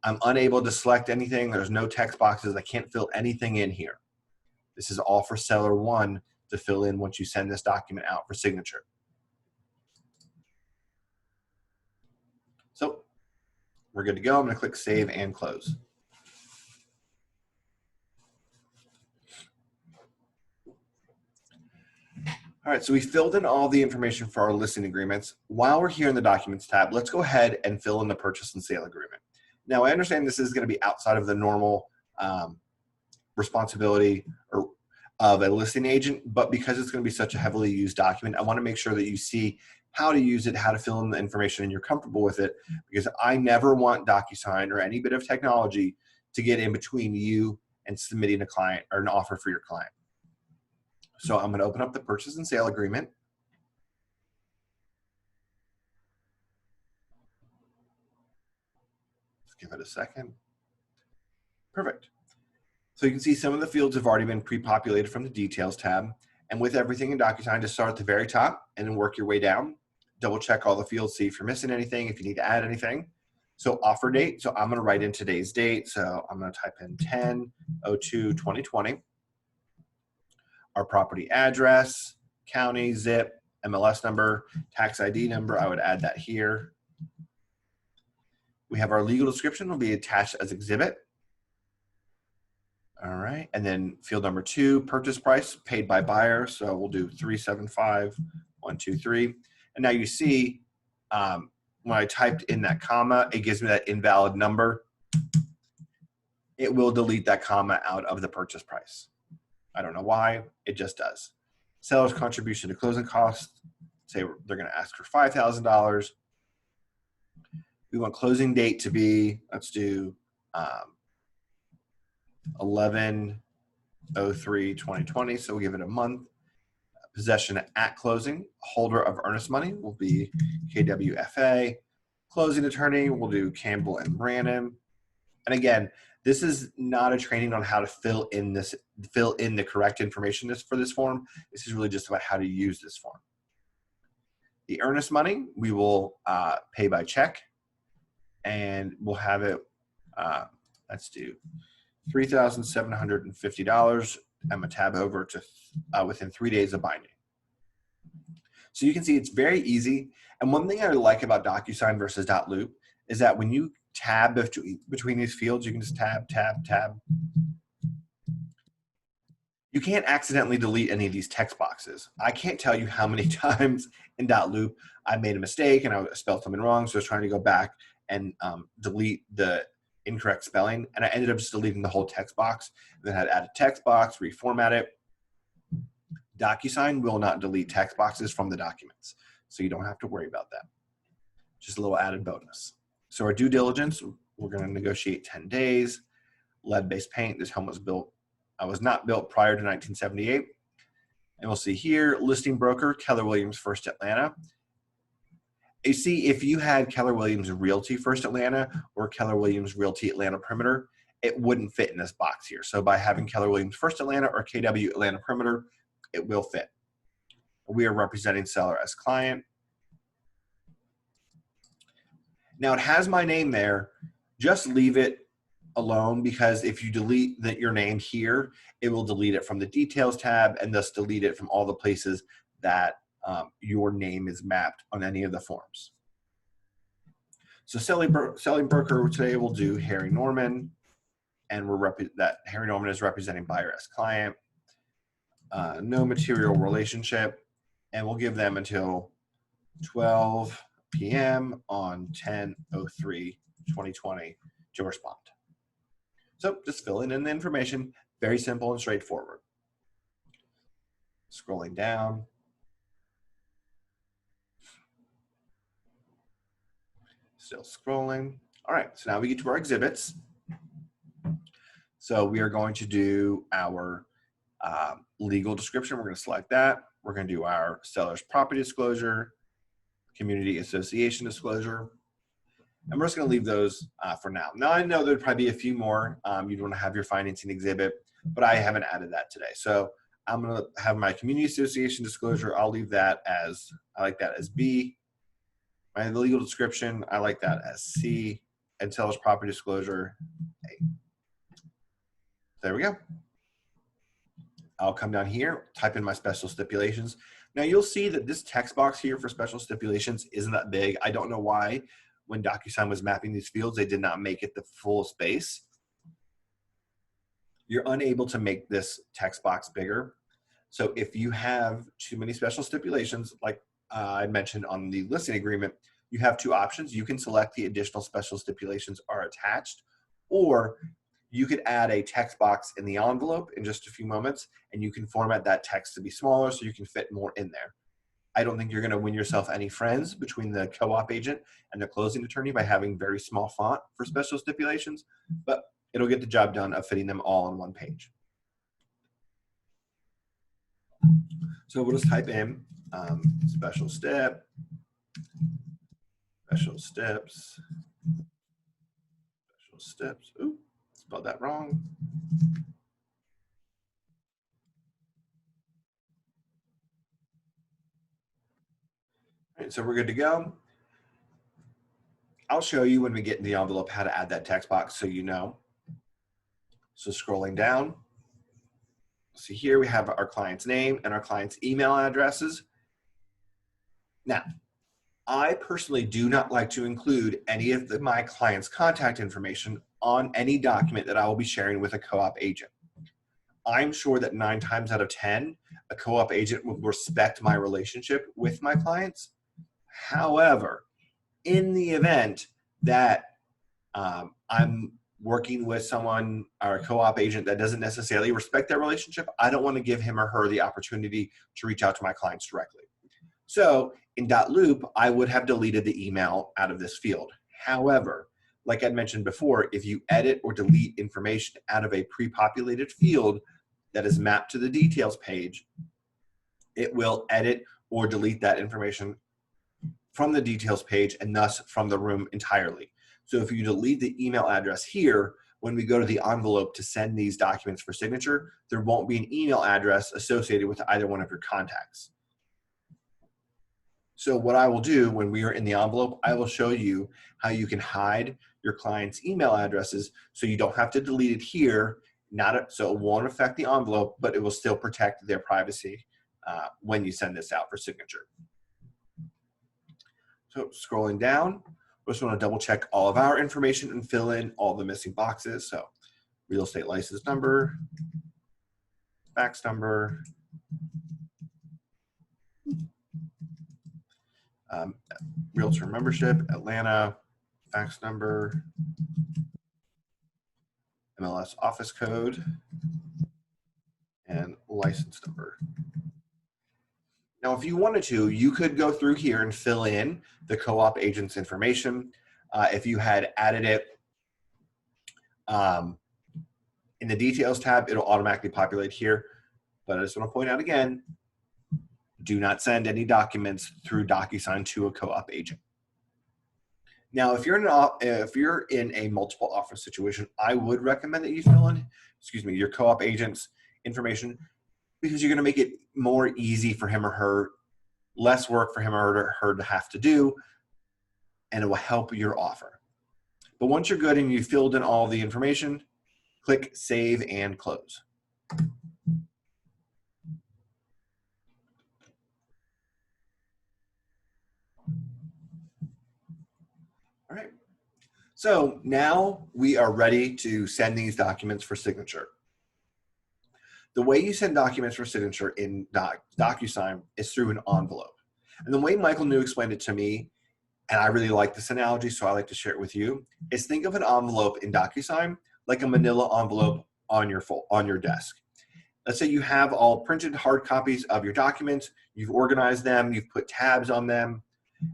I'm unable to select anything. There's no text boxes. I can't fill anything in here. This is all for seller one to fill in once you send this document out for signature. So we're good to go. I'm going to click Save and Close. All right, so we filled in all the information for our listing agreements. While we're here in the Documents tab, let's go ahead and fill in the purchase and sale agreement. Now, I understand this is going to be outside of the normal responsibility of a listing agent, but because it's going to be such a heavily used document, I want to make sure that you see how to use it, how to fill in the information, and you're comfortable with it, because I never want DocuSign or any bit of technology to get in between you and submitting a client or an offer for your client. So I'm going to open up the purchase and sale agreement. Let's give it a second. Perfect. So you can see some of the fields have already been pre-populated from the Details tab. And with everything in DocuSign, just start at the very top and then work your way down. Double check all the fields, see if you're missing anything, if you need to add anything. So offer date, so I'm going to write in today's date. So I'm going to type in 10/02/2020. Our property address, county, zip, MLS number, tax ID number, I would add that here. We have our legal description will be attached as exhibit. All right, and then field number 2, purchase price paid by buyer. So we'll do 375,123. And now you see when I typed in that comma, it gives me that invalid number. It will delete that comma out of the purchase price. I don't know why, it just does. Seller's contribution to closing costs, say they're going to ask for $5,000. We want closing date to be, let's do 11/03/2020, so we'll give it a month. Possession at closing, holder of earnest money will be KWFA. Closing attorney, we'll do Campbell and Brannon. And again, this is not a training on how to fill in the correct information for this form. This is really just about how to use this form. The earnest money, we will pay by check, and we'll have it, let's do $3,750. I'm going to tab over to within 3 days of binding. So you can see it's very easy. And one thing I like about DocuSign versus .loop is that when you tab between these fields, you can just tab, tab, tab. You can't accidentally delete any of these text boxes. I can't tell you how many times in .loop I made a mistake and I spelled something wrong, so I was trying to go back and delete the incorrect spelling, and I ended up just deleting the whole text box. Then I had to add a text box, reformat it. DocuSign will not delete text boxes from the documents, so you don't have to worry about that. Just a little added bonus. So our due diligence, we're going to negotiate 10 days. Lead-based paint, this home was not built prior to 1978. And we'll see here, listing broker, Keller Williams First Atlanta. You see, if you had Keller Williams Realty First Atlanta or Keller Williams Realty Atlanta Perimeter, it wouldn't fit in this box here. So by having Keller Williams First Atlanta or KW Atlanta Perimeter, it will fit. We are representing seller as client. Now it has my name there. Just leave it alone, because if you delete your name here, it will delete it from the Details tab and thus delete it from all the places that your name is mapped on any of the forms. So selling broker today we'll do Harry Norman, and that Harry Norman is representing buyer as client. No material relationship, and we'll give them until 12 p.m. on 10/03/2020 to respond. So just filling in the information, very simple and straightforward. Scrolling down. Still scrolling. All right, so now we get to our exhibits. So we are going to do our legal description. We're going to select that. We're going to do our seller's property disclosure, community association disclosure, and we're just going to leave those for now. Now I know there'd probably be a few more. You'd want to have your financing exhibit, but I haven't added that today. So I'm going to have my community association disclosure. I'll leave that as, I like that as B. My legal description, I like that as C, and seller's property disclosure, A. There we go. I'll come down here, type in my special stipulations. Now you'll see that this text box here for special stipulations isn't that big. I don't know why when DocuSign was mapping these fields, they did not make it the full space. You're unable to make this text box bigger. So if you have too many special stipulations, like I mentioned on the listing agreement, you have two options. You can select the additional special stipulations are attached, or you could add a text box in the envelope in just a few moments, and you can format that text to be smaller so you can fit more in there. I don't think you're going to win yourself any friends between the co-op agent and the closing attorney by having very small font for special stipulations, but it'll get the job done of fitting them all on one page. So we'll just type in special step, special steps, special steps. Ooh, spelled that wrong. All right, so we're good to go. I'll show you when we get in the envelope how to add that text box so you know. So scrolling down, see here we have our client's name and our client's email addresses. Now, I personally do not like to include any of my client's contact information on any document that I will be sharing with a co-op agent. I'm sure that 9 times out of 10, a co-op agent will respect my relationship with my clients. However, in the event that I'm working with someone or a co-op agent that doesn't necessarily respect that relationship, I don't want to give him or her the opportunity to reach out to my clients directly. So in .loop, I would have deleted the email out of this field. However, like I mentioned before, if you edit or delete information out of a pre-populated field that is mapped to the details page, it will edit or delete that information from the details page and thus from the room entirely. So if you delete the email address here, when we go to the envelope to send these documents for signature, there won't be an email address associated with either one of your contacts. So what I will do when we are in the envelope, I will show you how you can hide your client's email addresses so you don't have to delete it here, so it won't affect the envelope, but it will still protect their privacy when you send this out for signature. So scrolling down, we just want to double check all of our information and fill in all the missing boxes. So real estate license number, fax number, realtor membership, Atlanta, fax number, MLS office code, and license number. Now, if you wanted to, you could go through here and fill in the co-op agent's information. If you had added it in the details tab, it'll automatically populate here. But I just want to point out again, do not send any documents through DocuSign to a co-op agent. Now, if you're in a multiple offer situation, I would recommend that you fill in, your co-op agent's information, because you're going to make it more easy for him or her, less work for him or her to have to do, and it will help your offer. But once you're good and you filled in all the information, click Save and Close. All right. So now we are ready to send these documents for signature. The way you send documents for signature in DocuSign is through an envelope. And the way Michael New explained it to me, and I really like this analogy, so I like to share it with you, is think of an envelope in DocuSign like a manila envelope on your desk. Let's say you have all printed hard copies of your documents, you've organized them, you've put tabs on them,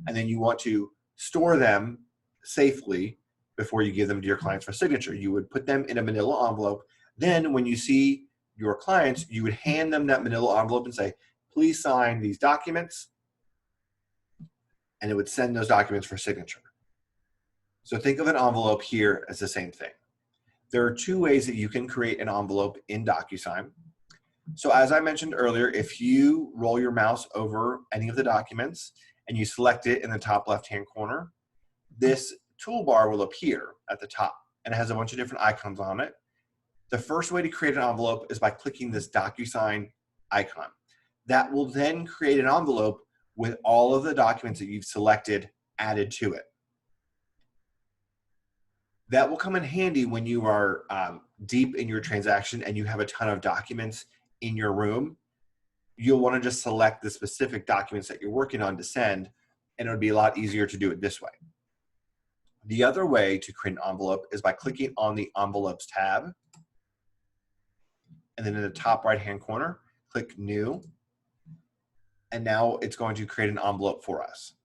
and then you want to store them safely before you give them to your clients for signature. You would put them in a manila envelope. Then when you see your clients, you would hand them that manila envelope and say, please sign these documents, and it would send those documents for signature. So think of an envelope here as the same thing. There are two ways that you can create an envelope in DocuSign. So as I mentioned earlier, if you roll your mouse over any of the documents and you select it in the top left-hand corner, this toolbar will appear at the top, and it has a bunch of different icons on it. The first way to create an envelope is by clicking this DocuSign icon. That will then create an envelope with all of the documents that you've selected added to it. That will come in handy when you are deep in your transaction and you have a ton of documents in your room. You'll want to just select the specific documents that you're working on to send, and it would be a lot easier to do it this way. The other way to create an envelope is by clicking on the Envelopes tab, and then in the top right-hand corner, click New, and now it's going to create an envelope for us.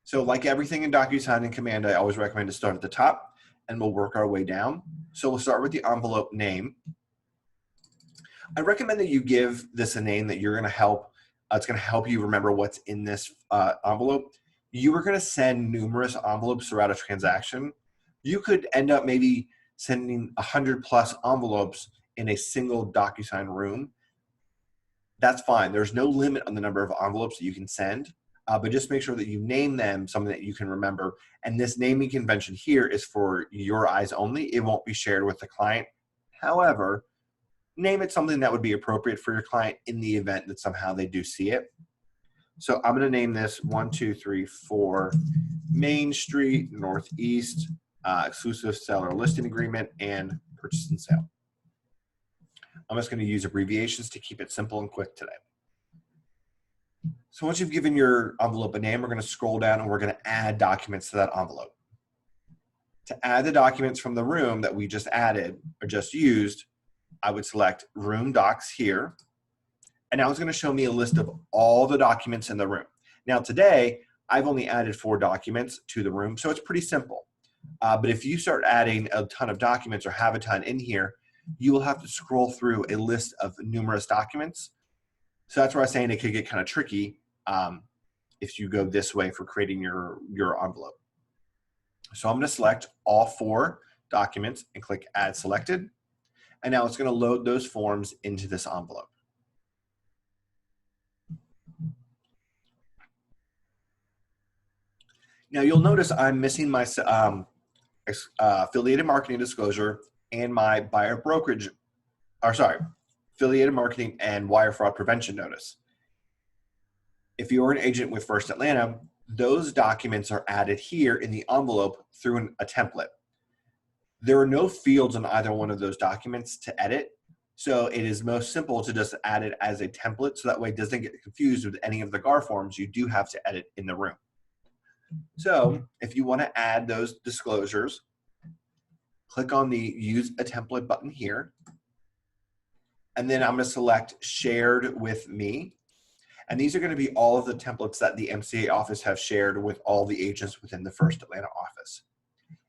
So like everything in DocuSign and Command, I always recommend to start at the top, and we'll work our way down. So we'll start with the envelope name. I recommend that you give this a name that you're going to help. It's going to help you remember what's in this envelope. You are going to send numerous envelopes throughout a transaction. You could end up maybe sending 100+ envelopes in a single DocuSign room. That's fine. There's no limit on the number of envelopes that you can send, but just make sure that you name them something that you can remember. And this naming convention here is for your eyes only. It won't be shared with the client. However, name it something that would be appropriate for your client in the event that somehow they do see it. So I'm going to name this 1234 Main Street Northeast exclusive seller listing agreement and purchase and sale. I'm just going to use abbreviations to keep it simple and quick today. So once you've given your envelope a name, we're going to scroll down and we're going to add documents to that envelope. To add the documents from the room that we just added or just used, I would select Room Docs here. And now it's going to show me a list of all the documents in the room. Now today, I've only added 4 documents to the room, so it's pretty simple. But if you start adding a ton of documents or have a ton in here, you will have to scroll through a list of numerous documents. So that's where I was saying it could get kind of tricky if you go this way for creating your envelope. So I'm going to select all 4 documents and click Add Selected. And now it's going to load those forms into this envelope. Now you'll notice I'm missing my affiliated marketing disclosure and my buyer brokerage, affiliated marketing and wire fraud prevention notice. If you're an agent with First Atlanta, those documents are added here in the envelope through a template. There are no fields on either one of those documents to edit, so it is most simple to just add it as a template so that way it doesn't get confused with any of the GAR forms you do have to edit in the room. So if you want to add those disclosures, click on the Use a Template button here, and then I'm going to select Shared with Me. And these are going to be all of the templates that the MCA office have shared with all the agents within the First Atlanta office.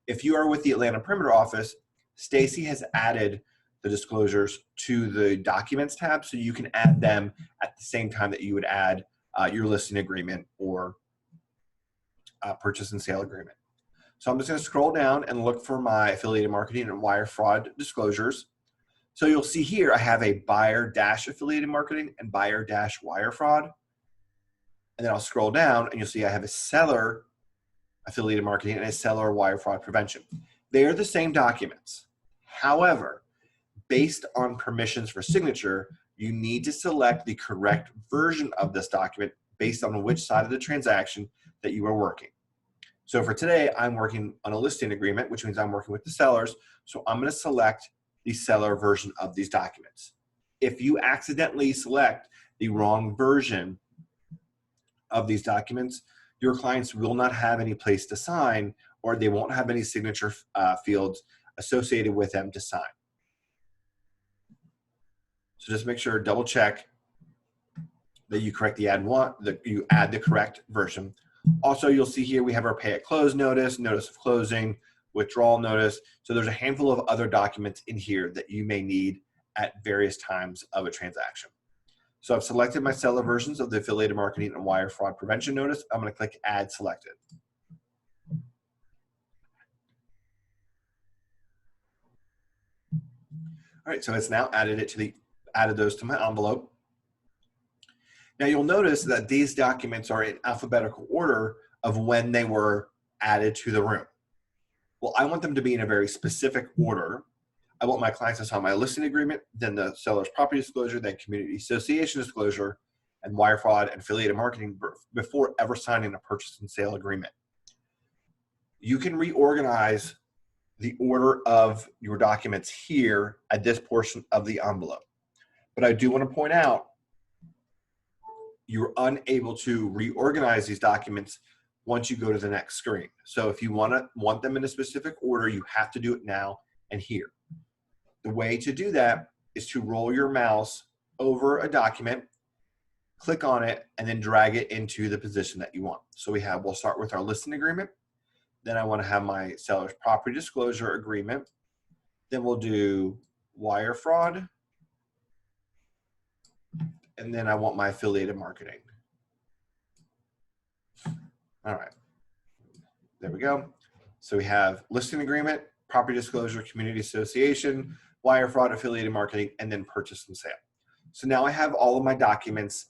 If you are with the Atlanta Perimeter office, Stacy has added the disclosures to the Documents tab, so you can add them at the same time that you would add your listing agreement or purchase and sale agreement. So I'm just going to scroll down and look for my affiliated marketing and wire fraud disclosures. So you'll see here I have a buyer-affiliated marketing and buyer-wire fraud. And then I'll scroll down and you'll see I have a seller affiliated marketing and a seller wire fraud prevention. They are the same documents. However, based on permissions for signature, you need to select the correct version of this document based on which side of the transaction that you are working. So for today, I'm working on a listing agreement, which means I'm working with the sellers. So I'm going to select the seller version of these documents. If you accidentally select the wrong version of these documents, your clients will not have any place to sign, or they won't have any signature fields associated with them to sign. So just make sure, double check that you correct you add the correct version. Also, you'll see here we have our pay at close notice, notice of closing, withdrawal notice. So there's a handful of other documents in here that you may need at various times of a transaction. So I've selected my seller versions of the affiliated marketing and wire fraud prevention notice. I'm going to click add selected. All right, so it's now added those to my envelope. Now you'll notice that these documents are in alphabetical order of when they were added to the room. Well, I want them to be in a very specific order. I want my clients to sign my listing agreement, then the seller's property disclosure, then community association disclosure, and wire fraud and affiliated marketing before ever signing a purchase and sale agreement. You can reorganize the order of your documents here at this portion of the envelope. But I do want to point out, you're unable to reorganize these documents once you go to the next screen. So if you want them in a specific order, you have to do it now and here. The way to do that is to roll your mouse over a document, click on it, and then drag it into the position that you want. So we'll start with our listing agreement. Then I want to have my seller's property disclosure agreement. Then we'll do wire fraud. And then I want my affiliated marketing. All right, there we go. So we have listing agreement, property disclosure, community association, wire fraud, affiliated marketing, and then purchase and sale. So now I have all of my documents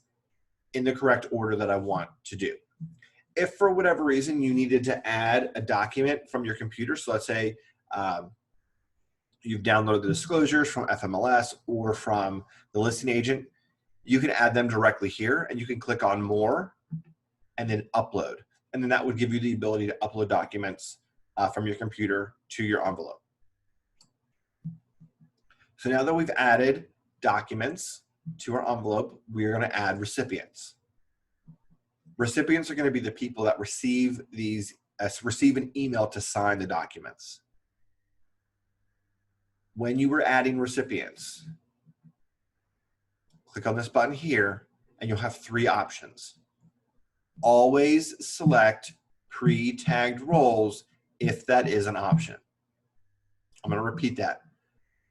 in the correct order that I want to do. If for whatever reason you needed to add a document from your computer, so let's say you've downloaded the disclosures from FMLS or from the listing agent, you can add them directly here, and you can click on more and then upload. And then that would give you the ability to upload documents from your computer to your envelope. So now that we've added documents to our envelope, we're going to add recipients. Recipients are going to be the people that receive an email to sign the documents. When you were adding recipients, click on this button here, and you'll have three options. Always select pre-tagged roles if that is an option. I'm going to repeat that.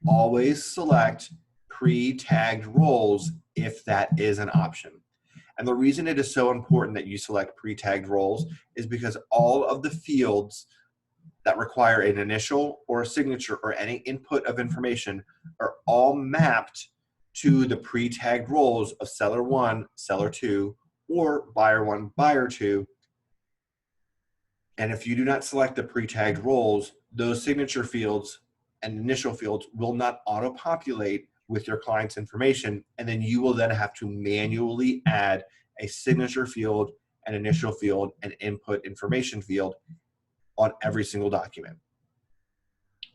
Always select pre-tagged roles if that is an option. And the reason it is so important that you select pre-tagged roles is because all of the fields that require an initial or a signature or any input of information are all mapped to the pre-tagged roles of seller 1, seller 2, or buyer 1, buyer 2. And if you do not select the pre-tagged roles, those signature fields and initial fields will not auto-populate with your client's information, and then you will then have to manually add a signature field, an initial field, and input information field on every single document.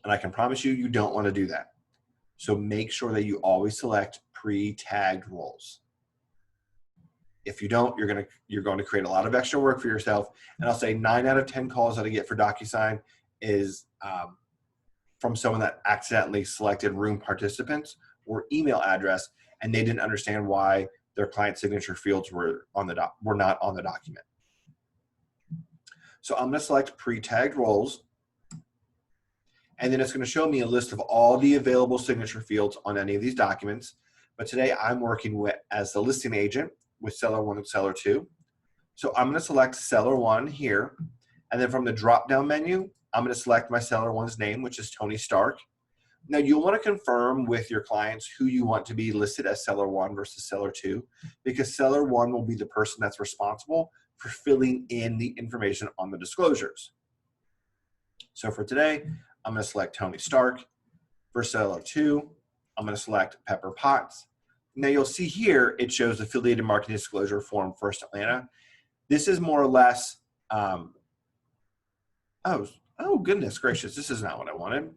And I can promise you, you don't want to do that. So make sure that you always select pre-tagged roles. If you don't, you're going to create a lot of extra work for yourself. And I'll say 9 out of 10 calls that I get for DocuSign is from someone that accidentally selected room participants or email address, and they didn't understand why their client signature fields were not on the document. So I'm going to select pre-tagged roles, and then it's going to show me a list of all the available signature fields on any of these documents. But today I'm working as the listing agent with seller 1 and seller 2. So I'm going to select seller 1 here, and then from the drop-down menu, I'm going to select my seller 1's name, which is Tony Stark. Now you'll want to confirm with your clients who you want to be listed as seller 1 versus seller 2, because seller 1 will be the person that's responsible for filling in the information on the disclosures. So for today, I'm going to select Tony Stark. For seller 2, I'm going to select Pepper Potts. Now you'll see here, it shows affiliated marketing disclosure form First Atlanta. This is more or less, oh goodness gracious, this is not what I wanted.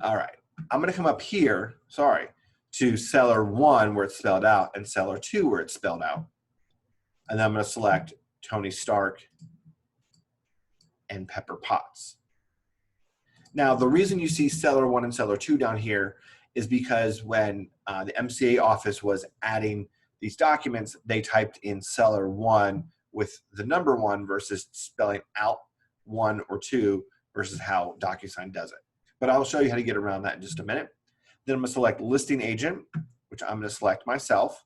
All right, I'm going to come up here, to seller 1 where it's spelled out and seller 2 where it's spelled out. And then I'm going to select Tony Stark and Pepper Potts. Now, the reason you see Seller 1 and Seller 2 down here is because when the MCA office was adding these documents, they typed in Seller 1 with the number 1 versus spelling out 1 or 2 versus how DocuSign does it. But I'll show you how to get around that in just a minute. Then I'm going to select Listing Agent, which I'm going to select myself.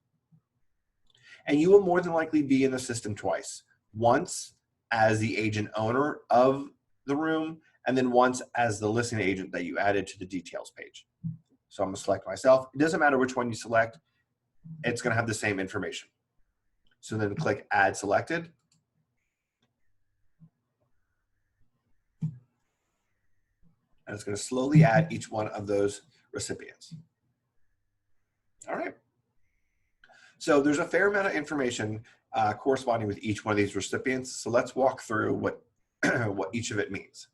And you will more than likely be in the system twice. Once as the agent owner of the room, and then once as the listing agent that you added to the details page. So I'm going to select myself. It doesn't matter which one you select. It's going to have the same information. So then click Add Selected. And it's going to slowly add each one of those recipients. All right. So there's a fair amount of information corresponding with each one of these recipients. So let's walk through what, what each of it means.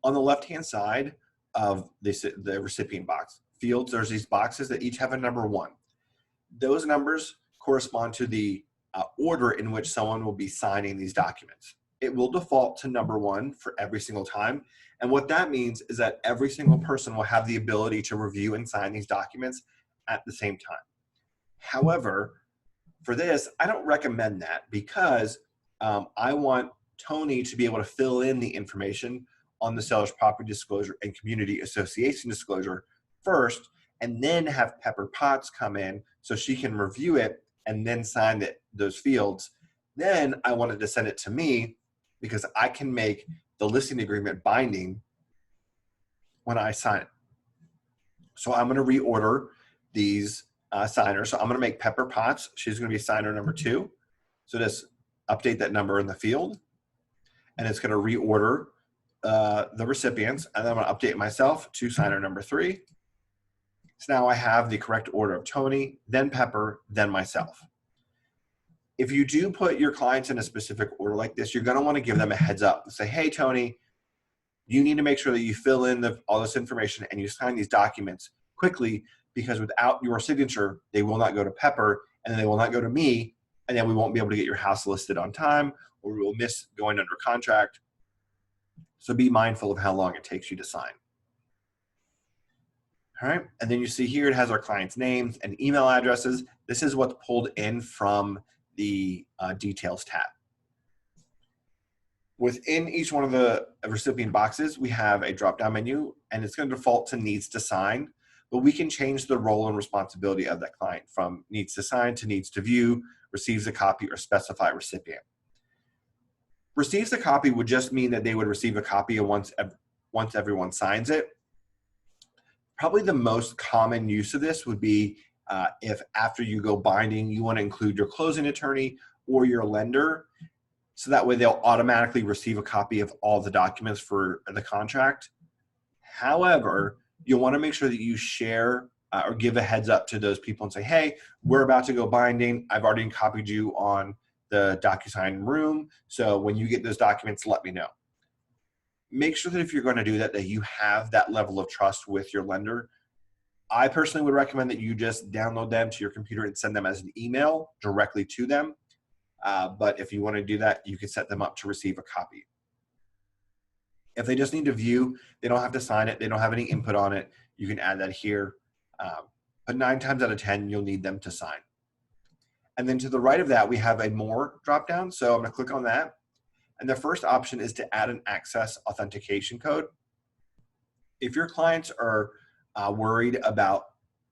On the left-hand side of the recipient box fields, there's these boxes that each have a number 1. Those numbers correspond to the order in which someone will be signing these documents. It will default to number 1 for every single time. And what that means is that every single person will have the ability to review and sign these documents at the same time. However, for this, I don't recommend that because I want Tony to be able to fill in the information on the seller's property disclosure and community association disclosure first, and then have Pepper Potts come in so she can review it and then sign those fields. Then I wanted to send it to me because I can make the listing agreement binding when I sign it. So I'm going to reorder these signers. So I'm going to make Pepper Potts. She's going to be signer number 2. So just update that number in the field, and it's going to reorder the recipients, and then I'm going to update myself to signer number 3. So now I have the correct order of Tony, then Pepper, then myself. If you do put your clients in a specific order like this, you're going to want to give them a heads up and say, hey, Tony, you need to make sure that you fill in all this information and you sign these documents quickly, because without your signature, they will not go to Pepper, and then they will not go to me, and then we won't be able to get your house listed on time, or we will miss going under contract. So be mindful of how long it takes you to sign. All right, and then you see here it has our clients' names and email addresses. This is what's pulled in from the Details tab. Within each one of the recipient boxes, we have a drop-down menu, and it's going to default to Needs to Sign, but we can change the role and responsibility of that client from Needs to Sign to Needs to View, Receives a Copy, or Specify Recipient. Receives a copy would just mean that they would receive a copy once everyone signs it. Probably the most common use of this would be if after you go binding, you want to include your closing attorney or your lender, so that way they'll automatically receive a copy of all the documents for the contract. However, you'll want to make sure that you share or give a heads up to those people and say, hey, we're about to go binding. I've already copied you on the DocuSign room, so when you get those documents, let me know. Make sure that if you're going to do that, that you have that level of trust with your lender. I personally would recommend that you just download them to your computer and send them as an email directly to them. But if you want to do that, you can set them up to receive a copy. If they just need to view, they don't have to sign it. They don't have any input on it. You can add that here. But 9 times out of 10, you'll need them to sign. And then to the right of that, we have a More dropdown. So I'm going to click on that. And the first option is to add an access authentication code. If your clients are worried about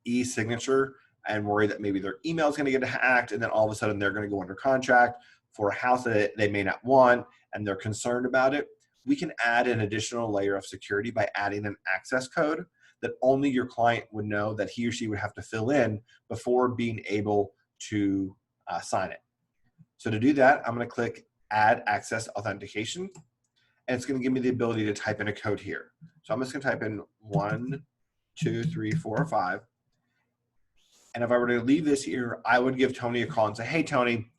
e-signature and worried that maybe their email is going to get hacked, and then all of a sudden they're going to go under contract for a house that they may not want, and they're concerned about it, we can add an additional layer of security by adding an access code that only your client would know that he or she would have to fill in before being able to sign it. So to do that, I'm going to click Add Access Authentication, and it's going to give me the ability to type in a code here. So I'm just going to type in 1, 2, 3, 4, 5. And if I were to leave this here, I would give Tony a call and say, hey, Tony,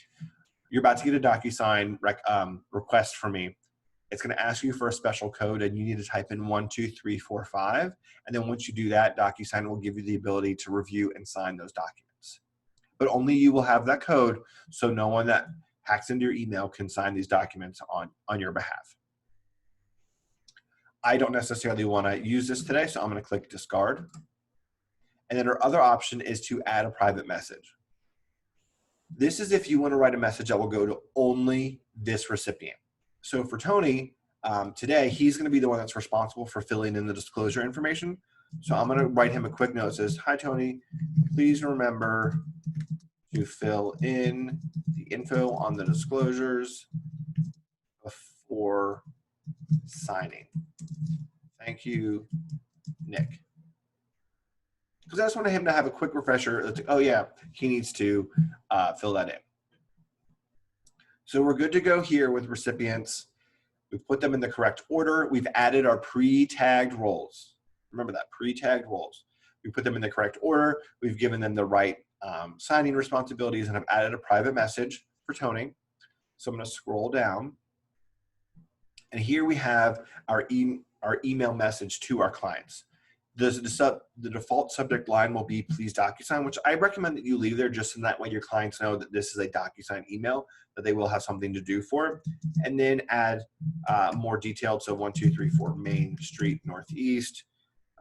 you're about to get a DocuSign request from me. It's going to ask you for a special code, and you need to type in 1, 2, 3, 4, 5. And then once you do that, DocuSign will give you the ability to review and sign those documents. but only you will have that code, so no one that hacks into your email can sign these documents on your behalf. I don't necessarily want to use this today, so I'm going to click discard. And then our other option is to add a private message. This is if you want to write a message that will go to only this recipient. So for Tony, today, he's going to be the one that's responsible for filling in the disclosure information. So I'm going to write him a quick note that says, "Hi, Tony, please remember to fill in the info on the disclosures before signing. Thank you, Nick." Because I just want him to have a quick refresher. Like, oh yeah, he needs to fill that in. So we're good to go here with recipients. We've put them in the correct order. We've added our pre-tagged roles. Remember that, pre-tagged roles. We put them in the correct order. We've given them the right signing responsibilities, and I've added a private message for Tony. So I'm going to scroll down. And here we have our email message to our clients. The default subject line will be "Please DocuSign," which I recommend that you leave there just so that way your clients know that this is a DocuSign email that they will have something to do for. And then add more detailed, so 1234 Main Street Northeast,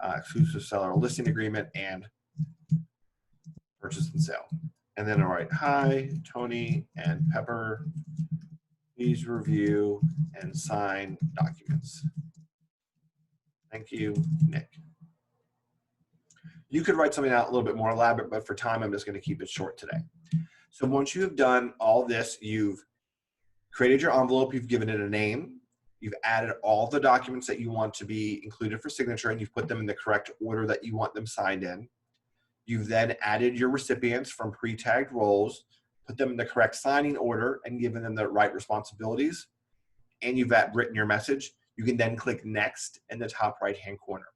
exclusive seller listing agreement, and purchase and sale. And then I'll write, "Hi, Tony and Pepper, please review and sign documents. Thank you, Nick." You could write something out a little bit more elaborate, but for time, I'm just going to keep it short today. So once you have done all this, you've created your envelope, you've given it a name, you've added all the documents that you want to be included for signature, and you've put them in the correct order that you want them signed in. You've then added your recipients from pre-tagged roles, put them in the correct signing order, and given them the right responsibilities, and you've written your message. You can then click next in the top right-hand corner.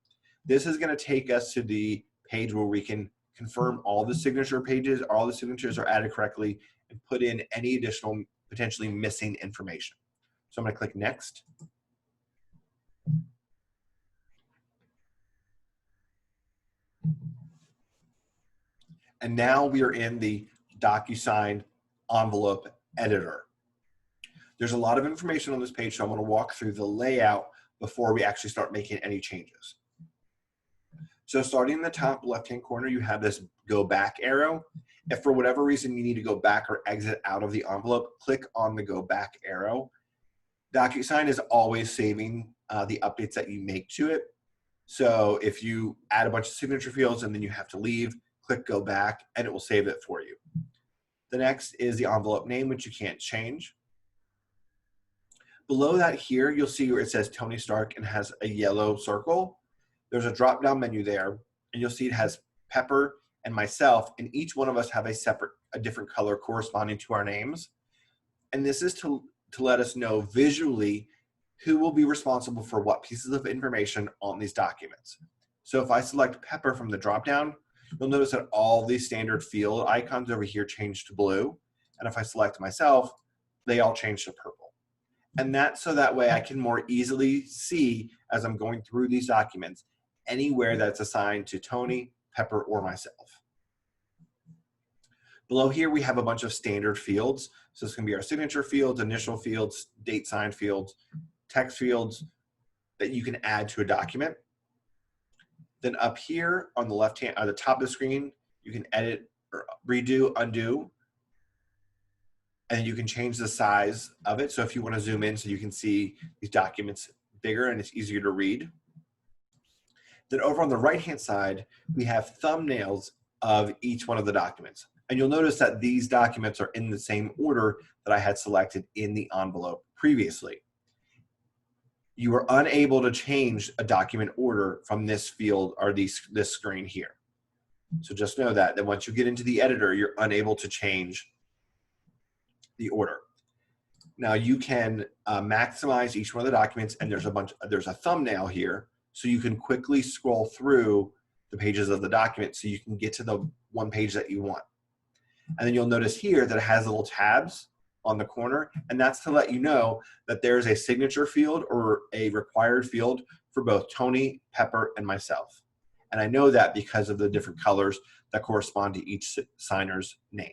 This is going to take us to the page where we can confirm all the signature pages, all the signatures are added correctly, and put in any additional potentially missing information. So I'm going to click next. And now we are in the DocuSign envelope editor. There's a lot of information on this page, so I'm going to walk through the layout before we actually start making any changes. So starting in the top left-hand corner, you have this go back arrow. If for whatever reason you need to go back or exit out of the envelope, click on the go back arrow. DocuSign is always saving the updates that you make to it. So if you add a bunch of signature fields and then you have to leave, click go back and it will save it for you. The next is the envelope name, which you can't change. Below that here, you'll see where it says Tony Stark and has a yellow circle. There's a drop-down menu there, and you'll see it has Pepper and myself, and each one of us have a different color corresponding to our names. And this is to let us know visually who will be responsible for what pieces of information on these documents. So if I select Pepper from the drop-down, you'll notice that all these standard field icons over here change to blue. And if I select myself, they all change to purple. And that's so that way I can more easily see as I'm going through these documents anywhere that's assigned to Tony, Pepper, or myself. Below here, we have a bunch of standard fields. So it's going to be our signature fields, initial fields, date signed fields, text fields that you can add to a document. Then up here on the left hand, at the top of the screen, you can edit or redo, undo, and you can change the size of it. So if you want to zoom in so you can see these documents bigger and it's easier to read. Then over on the right-hand side, we have thumbnails of each one of the documents. And you'll notice that these documents are in the same order that I had selected in the envelope previously. You are unable to change a document order from this field or this screen here. So just know that once you get into the editor, you're unable to change the order. Now you can maximize each one of the documents, and there's a thumbnail here, so you can quickly scroll through the pages of the document so you can get to the one page that you want. And then you'll notice here that it has little tabs on the corner, and that's to let you know that there's a signature field or a required field for both Tony, Pepper, and myself. And I know that because of the different colors that correspond to each signer's name.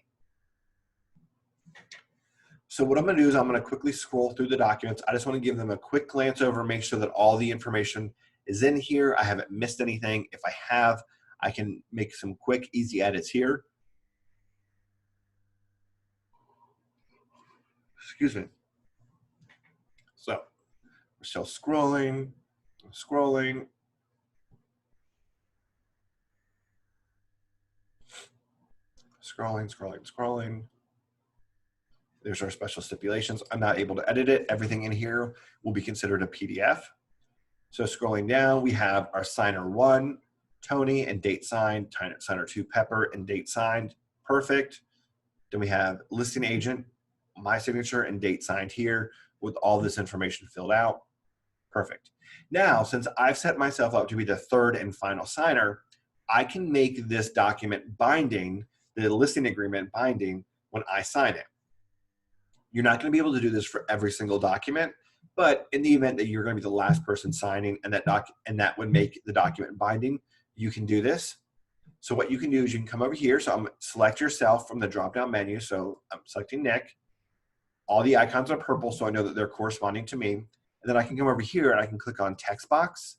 So what I'm going to do is I'm going to quickly scroll through the documents. I just want to give them a quick glance over, make sure that all the information is in here. I haven't missed anything. If I have, I can make some quick, easy edits here. Excuse me. So we're still scrolling, scrolling. Scrolling, scrolling, scrolling. There's our special stipulations. I'm not able to edit it. Everything in here will be considered a PDF. So scrolling down, we have our signer 1, Tony, and date signed, signer 2, Pepper, and date signed. Perfect. Then we have listing agent, my signature, and date signed here with all this information filled out. Perfect. Now, since I've set myself up to be the third and final signer, I can make this document binding, the listing agreement binding, when I sign it. You're not going to be able to do this for every single document, but in the event that you're going to be the last person signing and that would make the document binding, you can do this. So what you can do is you can come over here. So I'm select yourself from the drop-down menu. So I'm selecting Nick. All the icons are purple, so I know that they're corresponding to me. And then I can come over here and I can click on text box,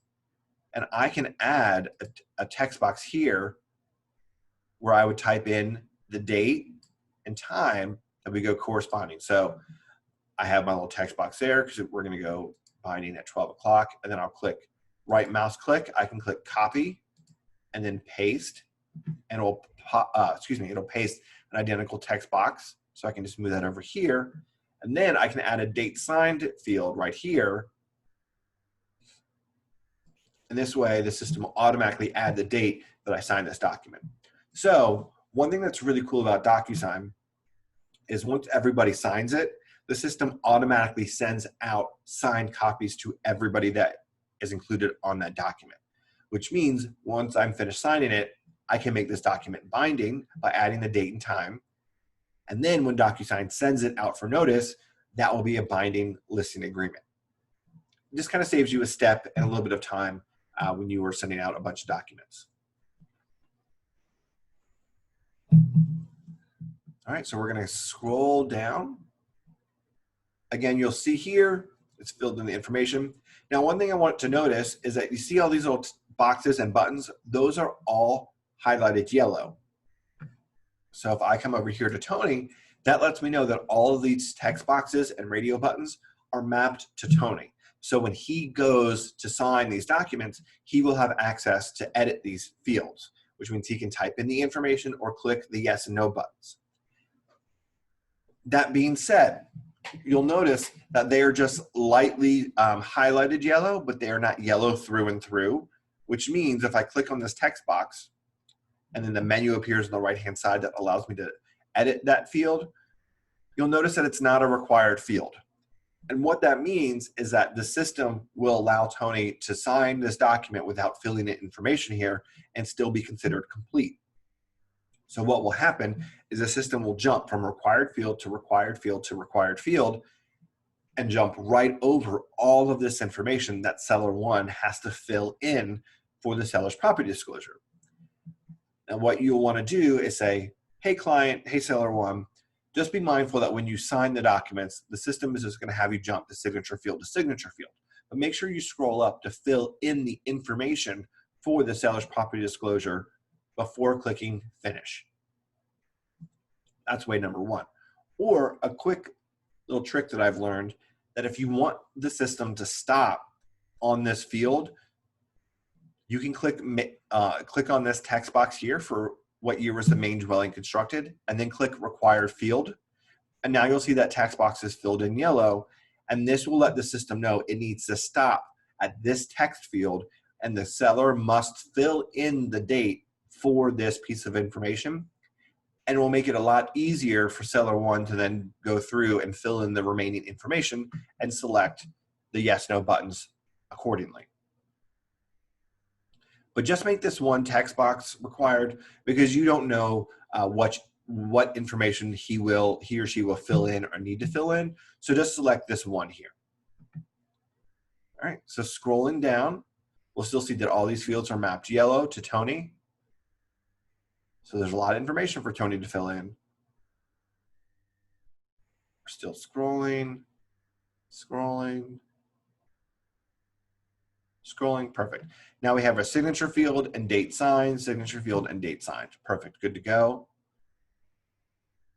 and I can add a text box here where I would type in the date and time that we go corresponding. So I have my little text box there because we're going to go binding at 12 o'clock, and then I'll click right mouse click. I can click copy and then paste, and it'll it'll paste an identical text box. So I can just move that over here, and then I can add a date signed field right here. And this way, the system will automatically add the date that I signed this document. So one thing that's really cool about DocuSign is once everybody signs it, the system automatically sends out signed copies to everybody that is included on that document, which means once I'm finished signing it, I can make this document binding by adding the date and time. And then when DocuSign sends it out for notice, that will be a binding listing agreement. It just kind of saves you a step and a little bit of time when you were sending out a bunch of documents. All right, so we're going to scroll down. Again, you'll see here, it's filled in the information. Now, one thing I want to notice is that you see all these little boxes and buttons, those are all highlighted yellow. So if I come over here to Tony, that lets me know that all of these text boxes and radio buttons are mapped to Tony. So when he goes to sign these documents, he will have access to edit these fields, which means he can type in the information or click the yes and no buttons. That being said, you'll notice that they are just lightly highlighted yellow, but they are not yellow through and through, which means if I click on this text box and then the menu appears on the right-hand side that allows me to edit that field, you'll notice that it's not a required field. And what that means is that the system will allow Tony to sign this document without filling in information here and still be considered complete. So what will happen is the system will jump from required field to required field to required field and jump right over all of this information that seller 1 has to fill in for the seller's property disclosure. And what you'll want to do is say, hey client, hey seller 1, just be mindful that when you sign the documents, the system is just going to have you jump the signature field to signature field. But make sure you scroll up to fill in the information for the seller's property disclosure before clicking finish. That's way number 1. Or a quick little trick that I've learned, that if you want the system to stop on this field, you can click on this text box here for what year was the main dwelling constructed, and then click required field. And now you'll see that text box is filled in yellow, and this will let the system know it needs to stop at this text field, and the seller must fill in the date for this piece of information. And it will make it a lot easier for seller 1 to then go through and fill in the remaining information and select the yes, no buttons accordingly. But just make this one text box required because you don't know what information he or she will fill in or need to fill in. So just select this one here. All right, so scrolling down, we'll still see that all these fields are mapped yellow to Tony. So there's a lot of information for Tony to fill in. We're still scrolling, scrolling, scrolling, perfect. Now we have a signature field and date signed, signature field and date signed. Perfect, good to go.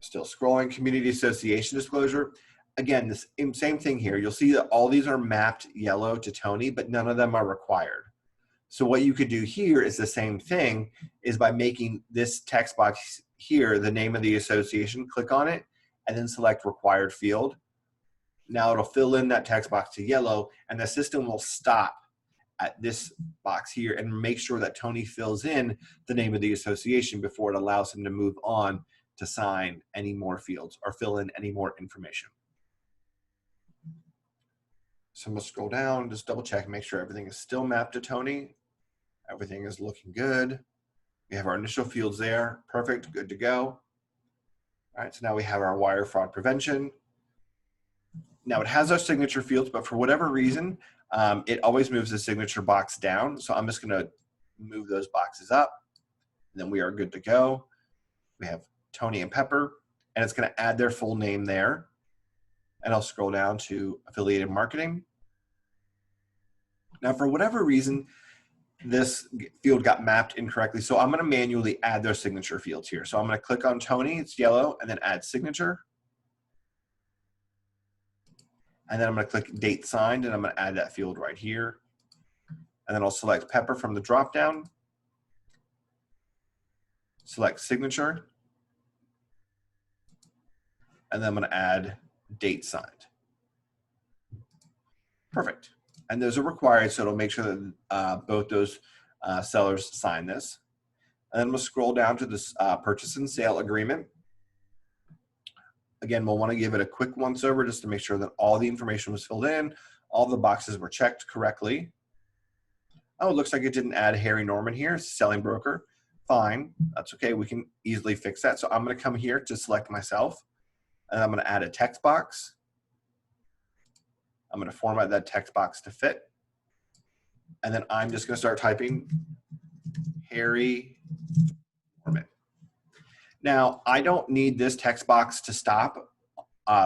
Still scrolling, community association disclosure. Again, this same thing here. You'll see that all these are mapped yellow to Tony, but none of them are required. So what you could do here is the same thing, is by making this text box here the name of the association, click on it, and then select required field. Now it'll fill in that text box to yellow, and the system will stop at this box here and make sure that Tony fills in the name of the association before it allows him to move on to sign any more fields or fill in any more information. So I'm gonna scroll down, just double check and make sure everything is still mapped to Tony. Everything is looking good. We have our initial fields there. Perfect, good to go. All right, so now we have our wire fraud prevention. Now it has our signature fields, but for whatever reason, it always moves the signature box down. So I'm just gonna move those boxes up, and then we are good to go. We have Tony and Pepper, and it's gonna add their full name there. And I'll scroll down to affiliated marketing. Now for whatever reason, this field got mapped incorrectly. So I'm gonna manually add their signature fields here. So I'm gonna click on Tony, it's yellow, and then add signature. And then I'm gonna click date signed, and I'm gonna add that field right here. And then I'll select Pepper from the dropdown, select signature, and then I'm gonna add date signed. Perfect. And those are required, so it'll make sure that both those sellers sign this. And then we'll scroll down to this purchase and sale agreement. Again, we'll want to give it a quick once over just to make sure that all the information was filled in, all the boxes were checked correctly. Oh, it looks like it didn't add Harry Norman here, selling broker. Fine, that's okay, we can easily fix that. So I'm gonna come here to select myself, and I'm gonna add a text box. I'm gonna format that text box to fit. And then I'm just gonna start typing Harry Norman. Now, I don't need this text box to stop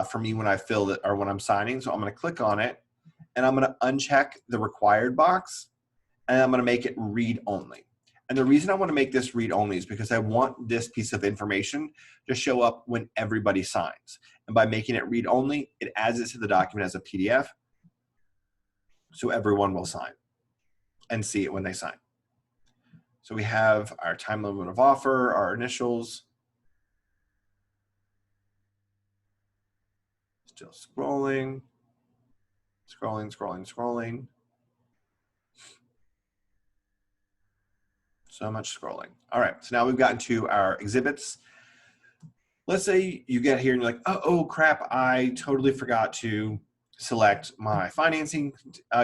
for me when I fill it or when I'm signing. So I'm gonna click on it, and I'm gonna uncheck the required box, and I'm gonna make it read only. And the reason I wanna make this read only is because I want this piece of information to show up when everybody signs. And by making it read only, it adds it to the document as a PDF, so everyone will sign and see it when they sign. So we have our time limit of offer, our initials. Still scrolling, scrolling, scrolling, scrolling. So much scrolling. All right, so now we've gotten to our exhibits. Let's say you get here and you're like, oh crap, I totally forgot to select my financing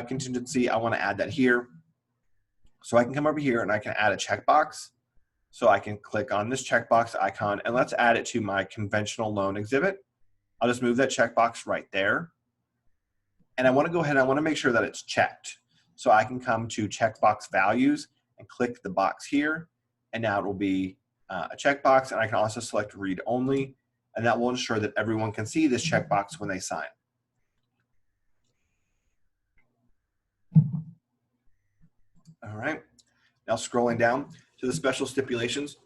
contingency. I want to add that here. So I can come over here and I can add a checkbox. So I can click on this checkbox icon, and let's add it to my conventional loan exhibit. I'll just move that checkbox right there. And I want to go ahead, I want to make sure that it's checked. So I can come to checkbox values and click the box here. And now it will be a checkbox, and I can also select read only, and that will ensure that everyone can see this checkbox when they sign. All right, now scrolling down to the special stipulations.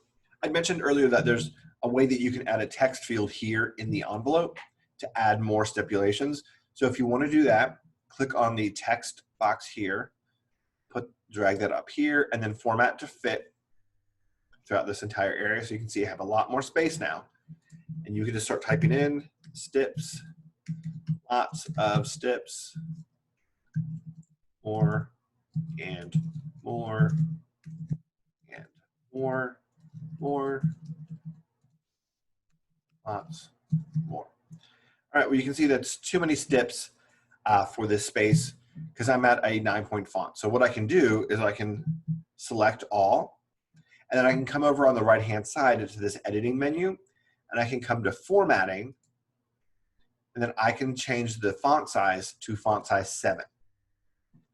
I mentioned earlier that there's a way that you can add a text field here in the envelope to add more stipulations. So if you want to do that, click on the text box here, drag that up here, and then format to fit throughout this entire area. So you can see I have a lot more space now. And you can just start typing in stips, lots of stips, more and more and more, lots more. All right, well, you can see that's too many stips for this space because I'm at a 9-point font. So what I can do is I can select all, and then I can come over on the right-hand side into this editing menu, and I can come to formatting, and then I can change the font size to font size 7.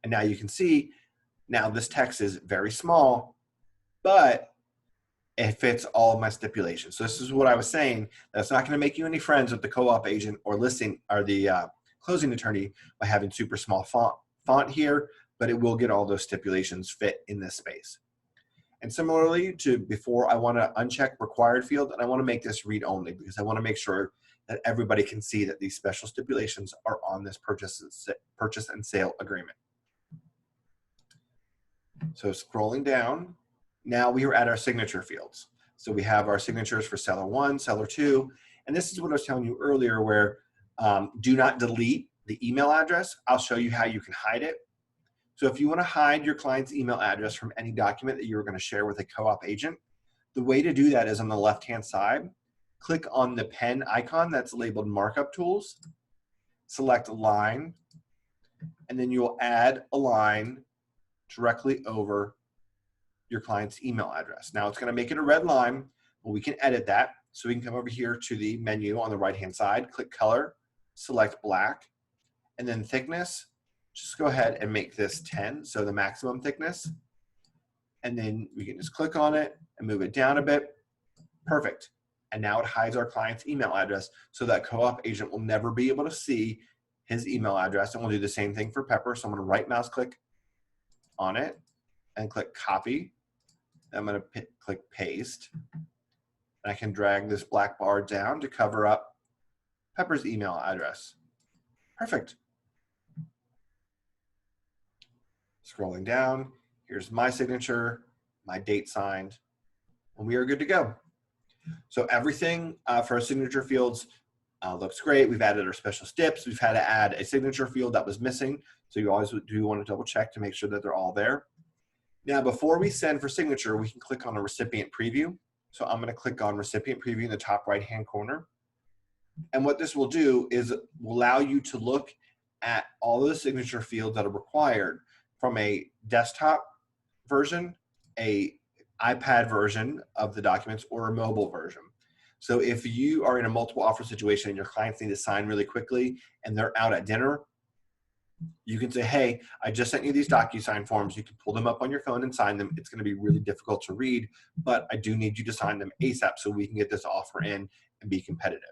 And now you can see Now this text is very small, but it fits all of my stipulations. So this is what I was saying. That's not going to make you any friends with the co-op agent or listing or the closing attorney by having super small font here, but it will get all those stipulations fit in this space. And similarly to before, I want to uncheck required field, and I want to make this read only because I want to make sure that everybody can see that these special stipulations are on this purchase and sale agreement. So scrolling down, now we are at our signature fields. So we have our signatures for seller 1, seller 2, and this is what I was telling you earlier where do not delete the email address. I'll show you how you can hide it. So if you want to hide your client's email address from any document that you're going to share with a co-op agent, the way to do that is on the left-hand side. Click on the pen icon that's labeled Markup Tools, select Line, and then you'll add a line directly over your client's email address. Now it's going to make it a red line, but we can edit that. So we can come over here to the menu on the right-hand side, click Color, select Black, and then Thickness. Just go ahead and make this 10, so the maximum thickness. And then we can just click on it and move it down a bit. Perfect. And now it hides our client's email address so that co-op agent will never be able to see his email address. And we'll do the same thing for Pepper. So I'm going to right mouse click on it and click Copy. I'm going to click Paste. And I can drag this black bar down to cover up Pepper's email address. Perfect. Scrolling down, here's my signature, my date signed, and we are good to go. So everything for our signature fields looks great. We've added our special steps. We've had to add a signature field that was missing. So you always do want to double check to make sure that they're all there. Now, before we send for signature, we can click on a recipient preview. So I'm going to click on recipient preview in the top right-hand corner. And what this will do is will allow you to look at all of the signature fields that are required from a desktop version, a iPad version of the documents, or a mobile version. So if you are in a multiple offer situation and your clients need to sign really quickly and they're out at dinner, you can say, hey, I just sent you these DocuSign forms. You can pull them up on your phone and sign them. It's going to be really difficult to read, but I do need you to sign them ASAP so we can get this offer in and be competitive.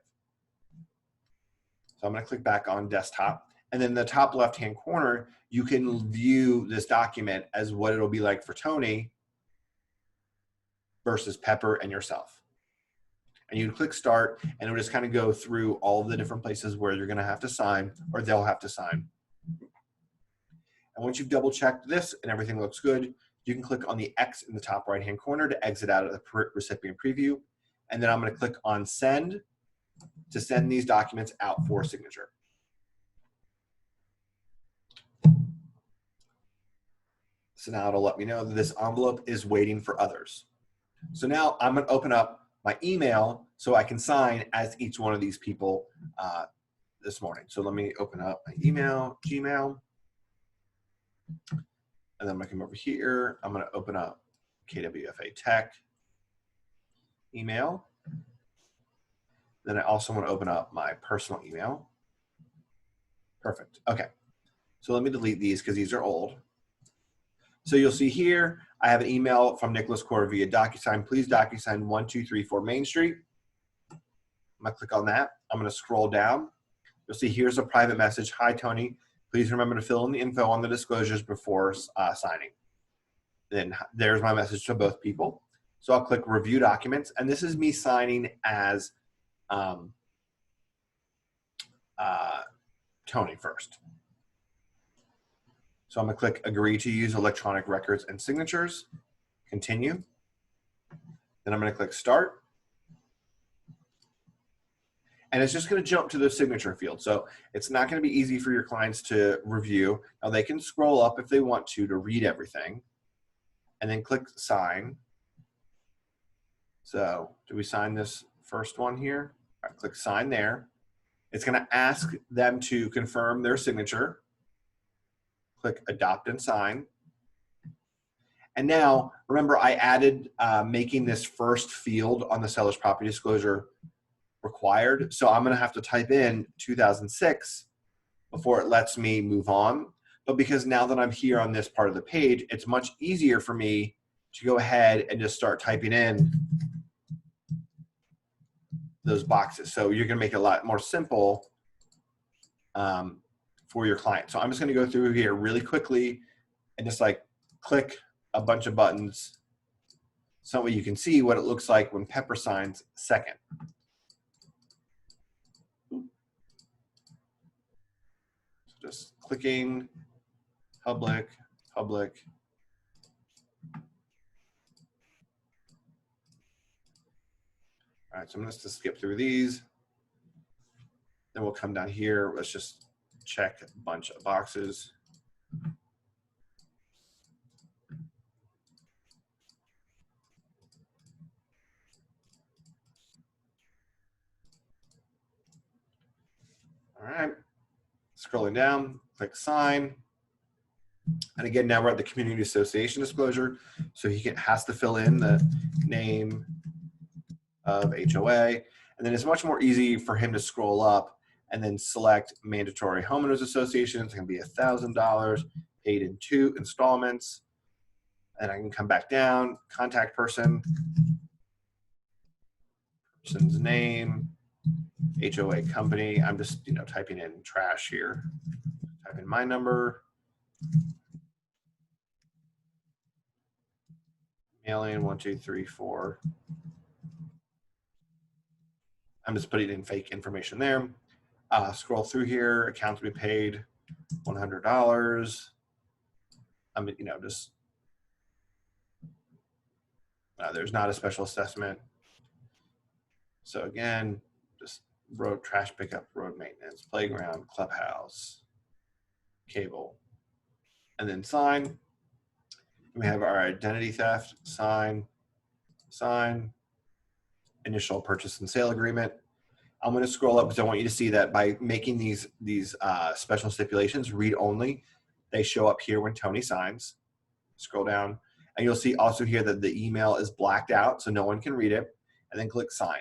So I'm going to click back on desktop. And then in the top left-hand corner, you can view this document as what it'll be like for Tony versus Pepper and yourself. And you click Start, and it'll just kind of go through all of the different places where you're going to have to sign or they'll have to sign. And once you've double-checked this and everything looks good, you can click on the X in the top right-hand corner to exit out of the recipient preview. And then I'm going to click on Send to send these documents out for signature. So now it'll let me know that this envelope is waiting for others. So now I'm going to open up my email so I can sign as each one of these people this morning. So let me open up my email, Gmail. And then I'm going to come over here. I'm going to open up KWFA Tech email. Then I also want to open up my personal email. Perfect. Okay. So let me delete these because these are old. So you'll see here, I have an email from Nicholas Core via DocuSign. Please DocuSign 1234 Main Street. I'm going to click on that. I'm going to scroll down. You'll see here's a private message. Hi, Tony. Please remember to fill in the info on the disclosures before signing. Then there's my message to both people. So I'll click Review Documents. And this is me signing as Tony first. So I'm going to click Agree to use electronic records and signatures. Continue. Then I'm going to click Start. And it's just going to jump to the signature field. So it's not going to be easy for your clients to review. Now they can scroll up if they want to read everything. And then click Sign. So do we sign this first one here? All right, click Sign there. It's going to ask them to confirm their signature. Click Adopt and Sign. And now, remember I added making this first field on the seller's property disclosure required. So I'm going to have to type in 2006 before it lets me move on. But because now that I'm here on this part of the page, it's much easier for me to go ahead and just start typing in those boxes. So you're gonna make it a lot more simple for your client. So I'm just gonna go through here really quickly and just like click a bunch of buttons so that you can see what it looks like when Pepper signs second. So just clicking, public, public. All right, so I'm just gonna skip through these. Then we'll come down here. Let's just check a bunch of boxes. All right, scrolling down, click sign. And again, now we're at the community association disclosure. So he has to fill in the name of HOA. And then it's much more easy for him to scroll up and then select mandatory homeowners association. It's gonna be $1,000 paid in 2 installments. And I can come back down, contact person, person's name, HOA company. I'm just, typing in trash here. Type in my number. Mailing 1, 2, 3, 4. I'm just putting in fake information there. Scroll through here, account to be paid, $100. I'm, just, there's not a special assessment. So again, just road trash pickup, road maintenance, playground, clubhouse, cable, and then sign. We have our identity theft, sign, initial purchase and sale agreement. I'm going to scroll up because I want you to see that by making these special stipulations read only, they show up here when Tony signs. Scroll down, and you'll see also here that the email is blacked out so no one can read it, and then click sign.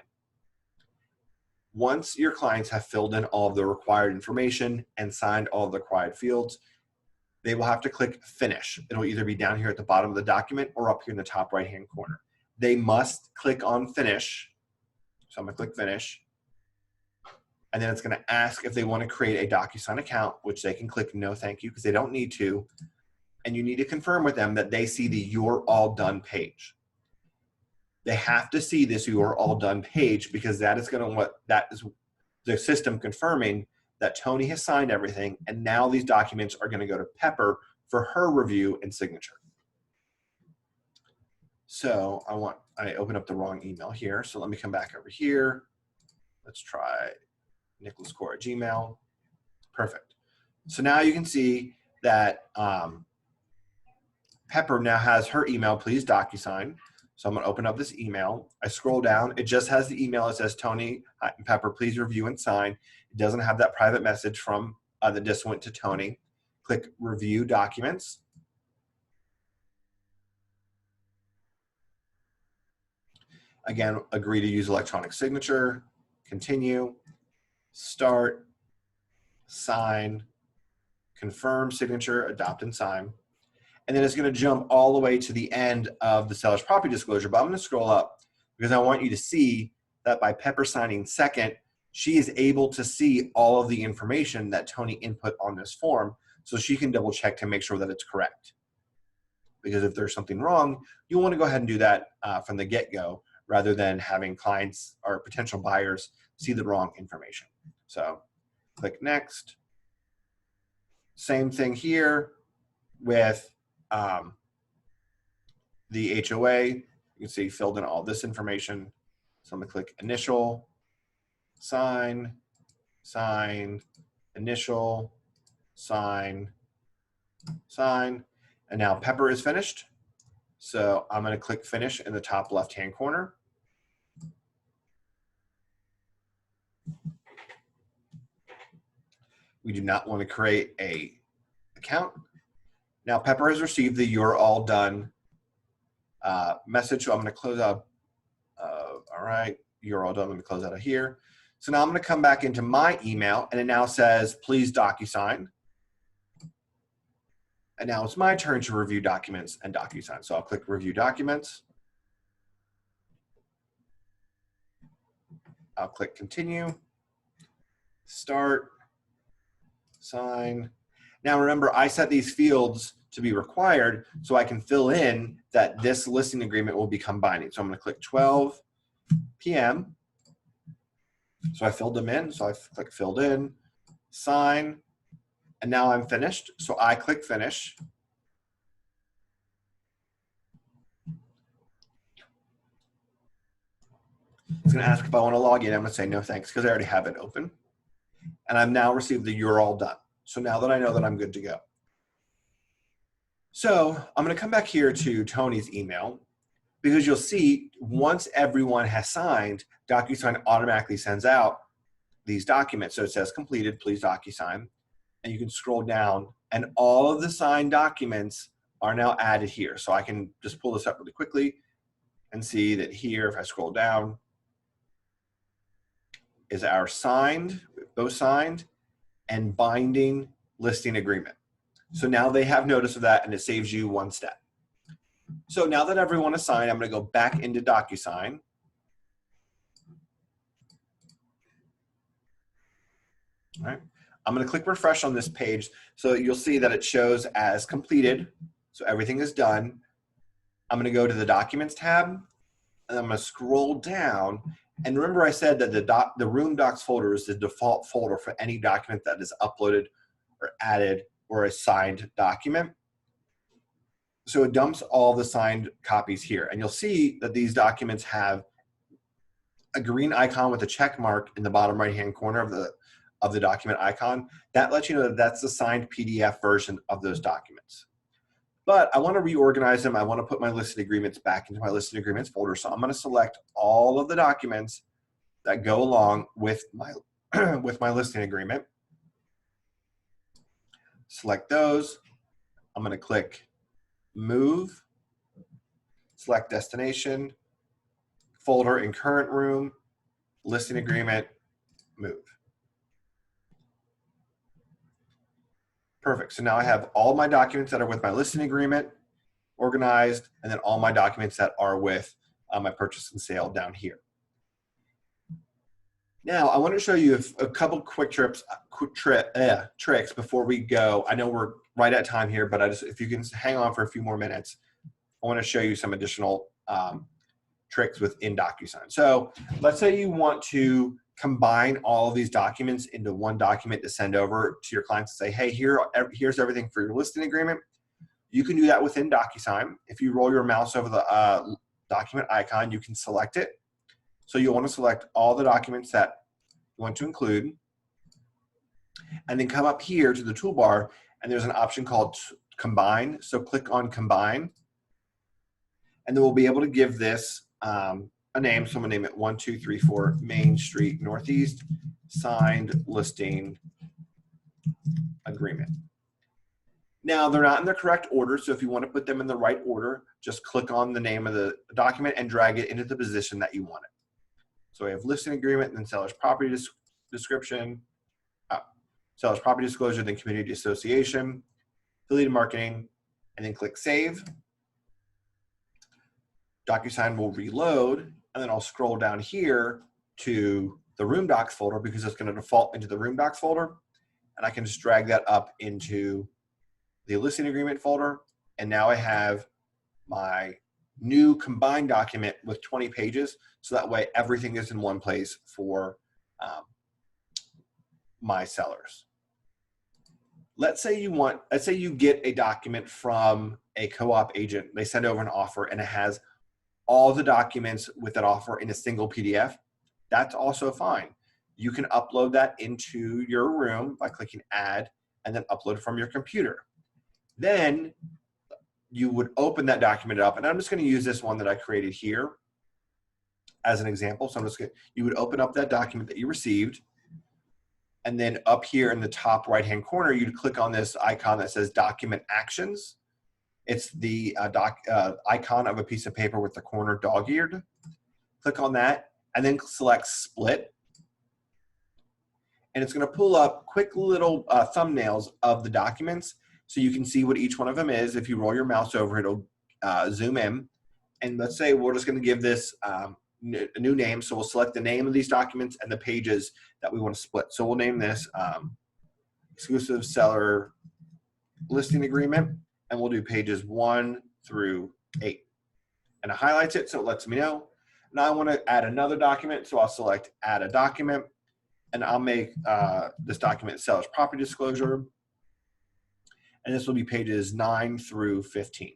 Once your clients have filled in all of the required information and signed all of the required fields, they will have to click finish. It'll either be down here at the bottom of the document or up here in the top right-hand corner. They must click on finish. So I'm gonna click finish. And then it's gonna ask if they wanna create a DocuSign account, which they can click no thank you because they don't need to. And you need to confirm with them that they see the you're all done page. They have to see this you're all done page because that is the system confirming that Tony has signed everything, and now these documents are going to go to Pepper for her review and signature. So I open up the wrong email here. So let me come back over here. Let's try nicholascore@gmail. Perfect. So now you can see that Pepper now has her email, please DocuSign. So I'm going to open up this email. I scroll down. It just has the email. It says, Tony and Pepper, please review and sign. It doesn't have that private message from that just went to Tony. Click review documents. Again, agree to use electronic signature. Continue. Start. Sign. Confirm signature. Adopt and sign. And then it's going to jump all the way to the end of the seller's property disclosure. But I'm going to scroll up because I want you to see that by Pepper signing second, she is able to see all of the information that Tony input on this form so she can double check to make sure that it's correct. Because if there's something wrong, you want to go ahead and do that from the get-go rather than having clients or potential buyers see the wrong information. So click next. Same thing here with the HOA. You can see filled in all this information. So I'm gonna click initial, sign, sign, initial, sign, sign, and now Pepper is finished. So I'm gonna click finish in the top left-hand corner. We do not want to create a account. Now Pepper has received the you're all done message. So I'm going to close out. All right, you're all done. Let me close out of here. So now I'm going to come back into my email and it now says, please DocuSign. And now it's my turn to review documents and DocuSign. So I'll click Review Documents. I'll click Continue, Start, Sign. Now remember, I set these fields to be required so I can fill in that this listing agreement will become binding. So I'm going to click 12 p.m. So I filled them in. So I click Filled In, Sign, and now I'm finished. So I click Finish. It's going to ask if I want to log in. I'm going to say no thanks because I already have it open. And I've now received the "You're all done." So now that I know that I'm good to go. So I'm going to come back here to Tony's email because you'll see once everyone has signed, DocuSign automatically sends out these documents. So it says completed, please DocuSign. And you can scroll down and all of the signed documents are now added here. So I can just pull this up really quickly and see that here, if I scroll down, is our signed, both signed, and binding listing agreement. So now they have notice of that and it saves you one step. So now that everyone is signed, I'm going to go back into DocuSign. All right. I'm going to click refresh on this page so you'll see that it shows as completed. So everything is done. I'm going to go to the Documents tab and I'm going to scroll down. And remember I said that the Room Docs folder is the default folder for any document that is uploaded or added or a signed document. So it dumps all the signed copies here. And you'll see that these documents have a green icon with a check mark in the bottom right-hand corner of the document icon. That lets you know that that's the signed PDF version of those documents. But I want to reorganize them. I want to put my listed agreements back into my listed agreements folder. So I'm going to select all of the documents that go along with my, with my listing agreement. Select those. I'm going to click Move, select Destination, Folder in Current Room, Listing Agreement, Move. Perfect. So now I have all my documents that are with my listing agreement organized, and then all my documents that are with my purchase and sale down here. Now I want to show you a couple quick tricks before we go. I know we're right at time here, but if you can hang on for a few more minutes, I want to show you some additional tricks within DocuSign. So let's say you want to combine all of these documents into one document to send over to your clients and say, hey, here's everything for your listing agreement. You can do that within DocuSign. If you roll your mouse over the document icon, you can select it. So you'll want to select all the documents that you want to include, and then come up here to the toolbar, and there's an option called Combine. So click on Combine, and then we'll be able to give this a name. So I'm going to name it 1234 Main Street Northeast Signed Listing Agreement. Now, they're not in the correct order, so if you want to put them in the right order, just click on the name of the document and drag it into the position that you want it. So we have listing agreement, then seller's property description, seller's property disclosure, then community association, affiliated marketing, and then click Save. DocuSign will reload, and then I'll scroll down here to the Room Docs folder because it's going to default into the Room Docs folder, and I can just drag that up into the listing agreement folder, and now I have my new combined document with 20 pages, so that way everything is in one place for my sellers. Let's say you get a document from a co-op agent. They send over an offer and it has all the documents with that offer in a single PDF. That's also fine. You can upload that into your room by clicking Add and then upload it from your computer. Then you would open that document up, and I'm just going to use this one that I created here as an example. So you would open up that document that you received, and then up here in the top right-hand corner, you'd click on this icon that says Document Actions. It's the icon of a piece of paper with the corner dog-eared. Click on that, and then select Split. And it's going to pull up quick little thumbnails of the documents. So you can see what each one of them is. If you roll your mouse over, it'll zoom in. And let's say we're just going to give this a new name. So we'll select the name of these documents and the pages that we want to split. So we'll name this exclusive seller listing agreement, and we'll do pages 1 through 8. And it highlights it, so it lets me know. Now I want to add another document, so I'll select add a document, and I'll make this document seller's property disclosure, and this will be pages 9 through 15.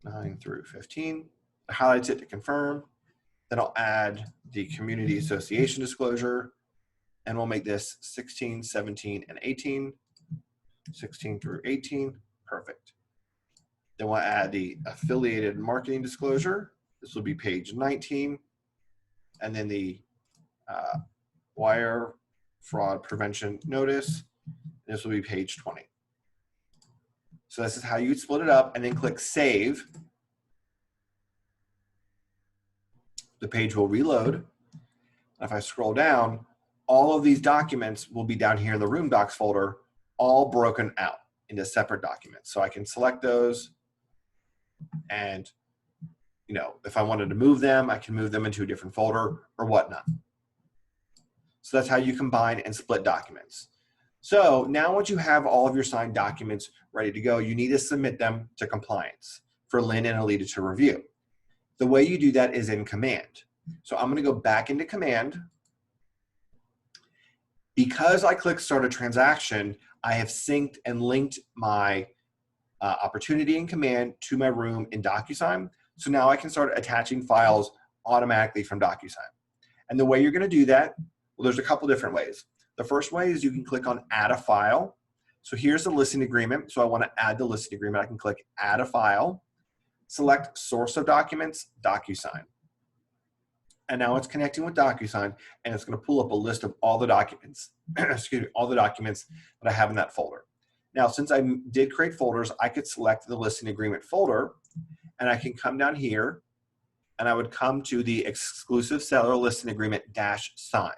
9 through 15. It highlights it to confirm. Then I'll add the community association disclosure, and we'll make this 16, 17, and 18. 16 through 18, perfect. Then we'll add the affiliated marketing disclosure. This will be page 19. And then the wire fraud prevention notice. This will be page 20. So this is how you split it up, and then click save. The page will reload. And if I scroll down, all of these documents will be down here in the Room Docs folder, all broken out into separate documents. So I can select those, and if I wanted to move them, I can move them into a different folder or whatnot. So that's how you combine and split documents. So now once you have all of your signed documents ready to go, you need to submit them to compliance for Lynn and Alita to review. The way you do that is in Command. So I'm going to go back into Command. Because I clicked Start a Transaction, I have synced and linked my opportunity in Command to my room in DocuSign. So now I can start attaching files automatically from DocuSign. And the way you're going to do that, well, there's a couple different ways. The first way is you can click on Add a File. So here's the listing agreement. So I want to add the listing agreement. I can click Add a File, select Source of Documents, DocuSign. And now it's connecting with DocuSign, and it's going to pull up a list of all the documents, excuse me, all the documents that I have in that folder. Now, since I did create folders, I could select the listing agreement folder, and I can come down here, and I would come to the exclusive seller listing agreement -signed.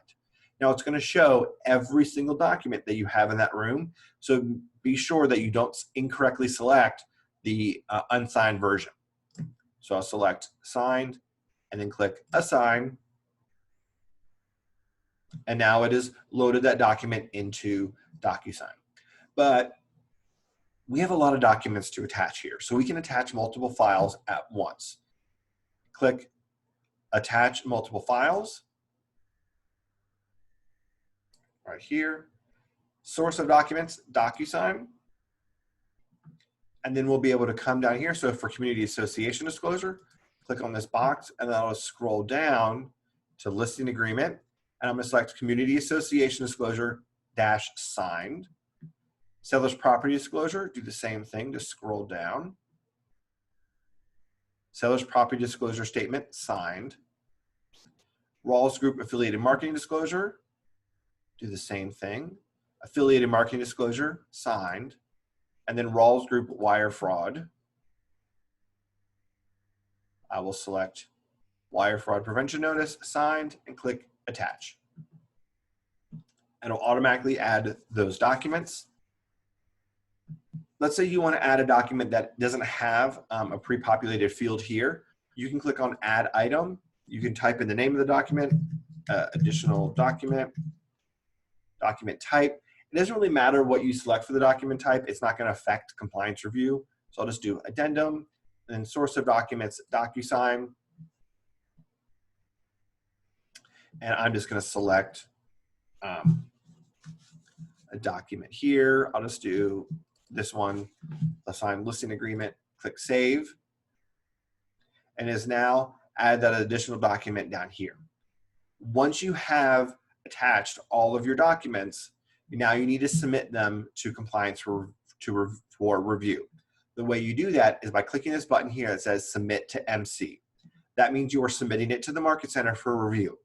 Now, it's going to show every single document that you have in that room, so be sure that you don't incorrectly select the unsigned version. So I'll select signed, and then click Assign. And now it has loaded that document into DocuSign. But we have a lot of documents to attach here. So we can attach multiple files at once. Click Attach Multiple Files. Right here. Source of Documents, DocuSign. And then we'll be able to come down here. So for Community Association Disclosure, click on this box, and then I'll scroll down to Listing Agreement, and I'm going to select Community Association Disclosure -signed. Seller's Property Disclosure, do the same thing, just scroll down. Seller's Property Disclosure Statement, signed. Rawls Group Affiliated Marketing Disclosure, do the same thing. Affiliated Marketing Disclosure, signed. And then Rawls Group Wire Fraud. I will select Wire Fraud Prevention Notice, signed, and click Attach. And it'll automatically add those documents. Let's say you want to add a document that doesn't have a pre-populated field here. You can click on Add Item. You can type in the name of the document, additional document, document type. It doesn't really matter what you select for the document type. It's not going to affect compliance review. So I'll just do Addendum. And then Source of Documents, DocuSign. And I'm just going to select a document here. I'll just do this one, Assign Listing Agreement, click Save. And is now add that additional document down here. Once you have attached all of your documents, now you need to submit them to compliance for review. The way you do that is by clicking this button here that says Submit to MC. That means you are submitting it to the Market Center for review.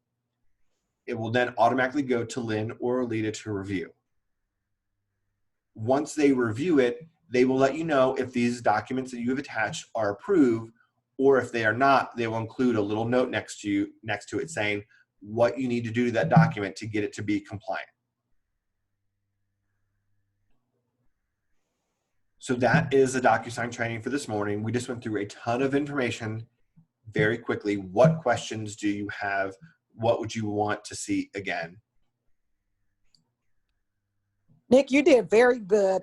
It will then automatically go to Lynn or Alita to review. Once they review it, they will let you know if these documents that you have attached are approved, or if they are not, they will include a little note next to it saying what you need to do to that document to get it to be compliant. So that is the DocuSign training for this morning. We just went through a ton of information very quickly. What questions do you have? What would you want to see again? Nick, you did very good.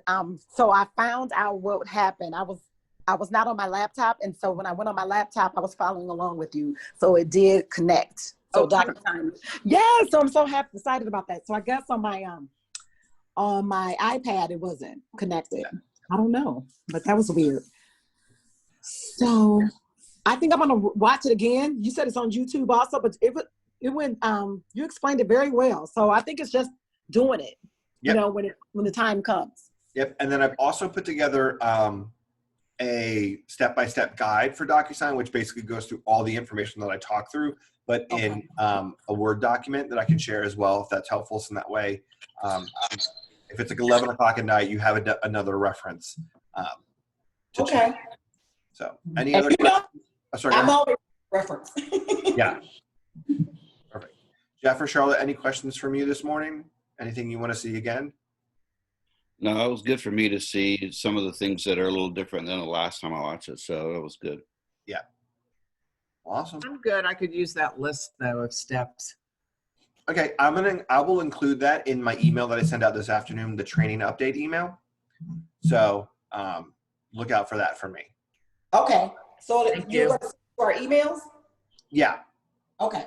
So I found out what happened. I was not on my laptop, and so when I went on my laptop, I was following along with you. So it did connect. So DocuSign. Yes, so I'm so happy, excited about that. So I guess on my iPad it wasn't connected. I don't know, but that was weird. So I think I'm gonna watch it again. You said it's on YouTube also, but it went. You explained it very well. So I think it's just doing it. Yep. You know, when the time comes. Yep. And then I've also put together a step-by-step guide for DocuSign, which basically goes through all the information that I talk through, but in a Word document that I can share as well, if that's helpful. So in that way, if it's like 11 o'clock at night, you have another reference. To check. So any other questions? Oh, sorry, I'm always reference. Yeah. Perfect. Jeff or Charlotte, any questions from you this morning? Anything you want to see again? No, it was good for me to see some of the things that are a little different than the last time I watched it. So it was good. Yeah. Awesome. I'm good. I could use that list though of steps. Okay, I will include that in my email that I send out this afternoon, the training update email. So look out for that from me. Okay. So Thank you. going to send our emails? Yeah. Okay.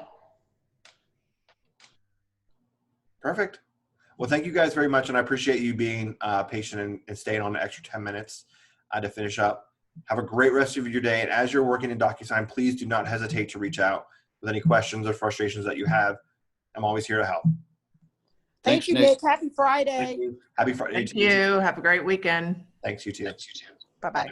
Perfect. Well, thank you guys very much, and I appreciate you being patient and staying on an extra 10 minutes to finish up. Have a great rest of your day, and as you're working in DocuSign, please do not hesitate to reach out with any questions or frustrations that you have. I'm always here to help. Thank you, Nick. Happy Friday. Thank you. Happy Friday. Thank you. Have a great weekend. Thanks, you too. Bye-bye.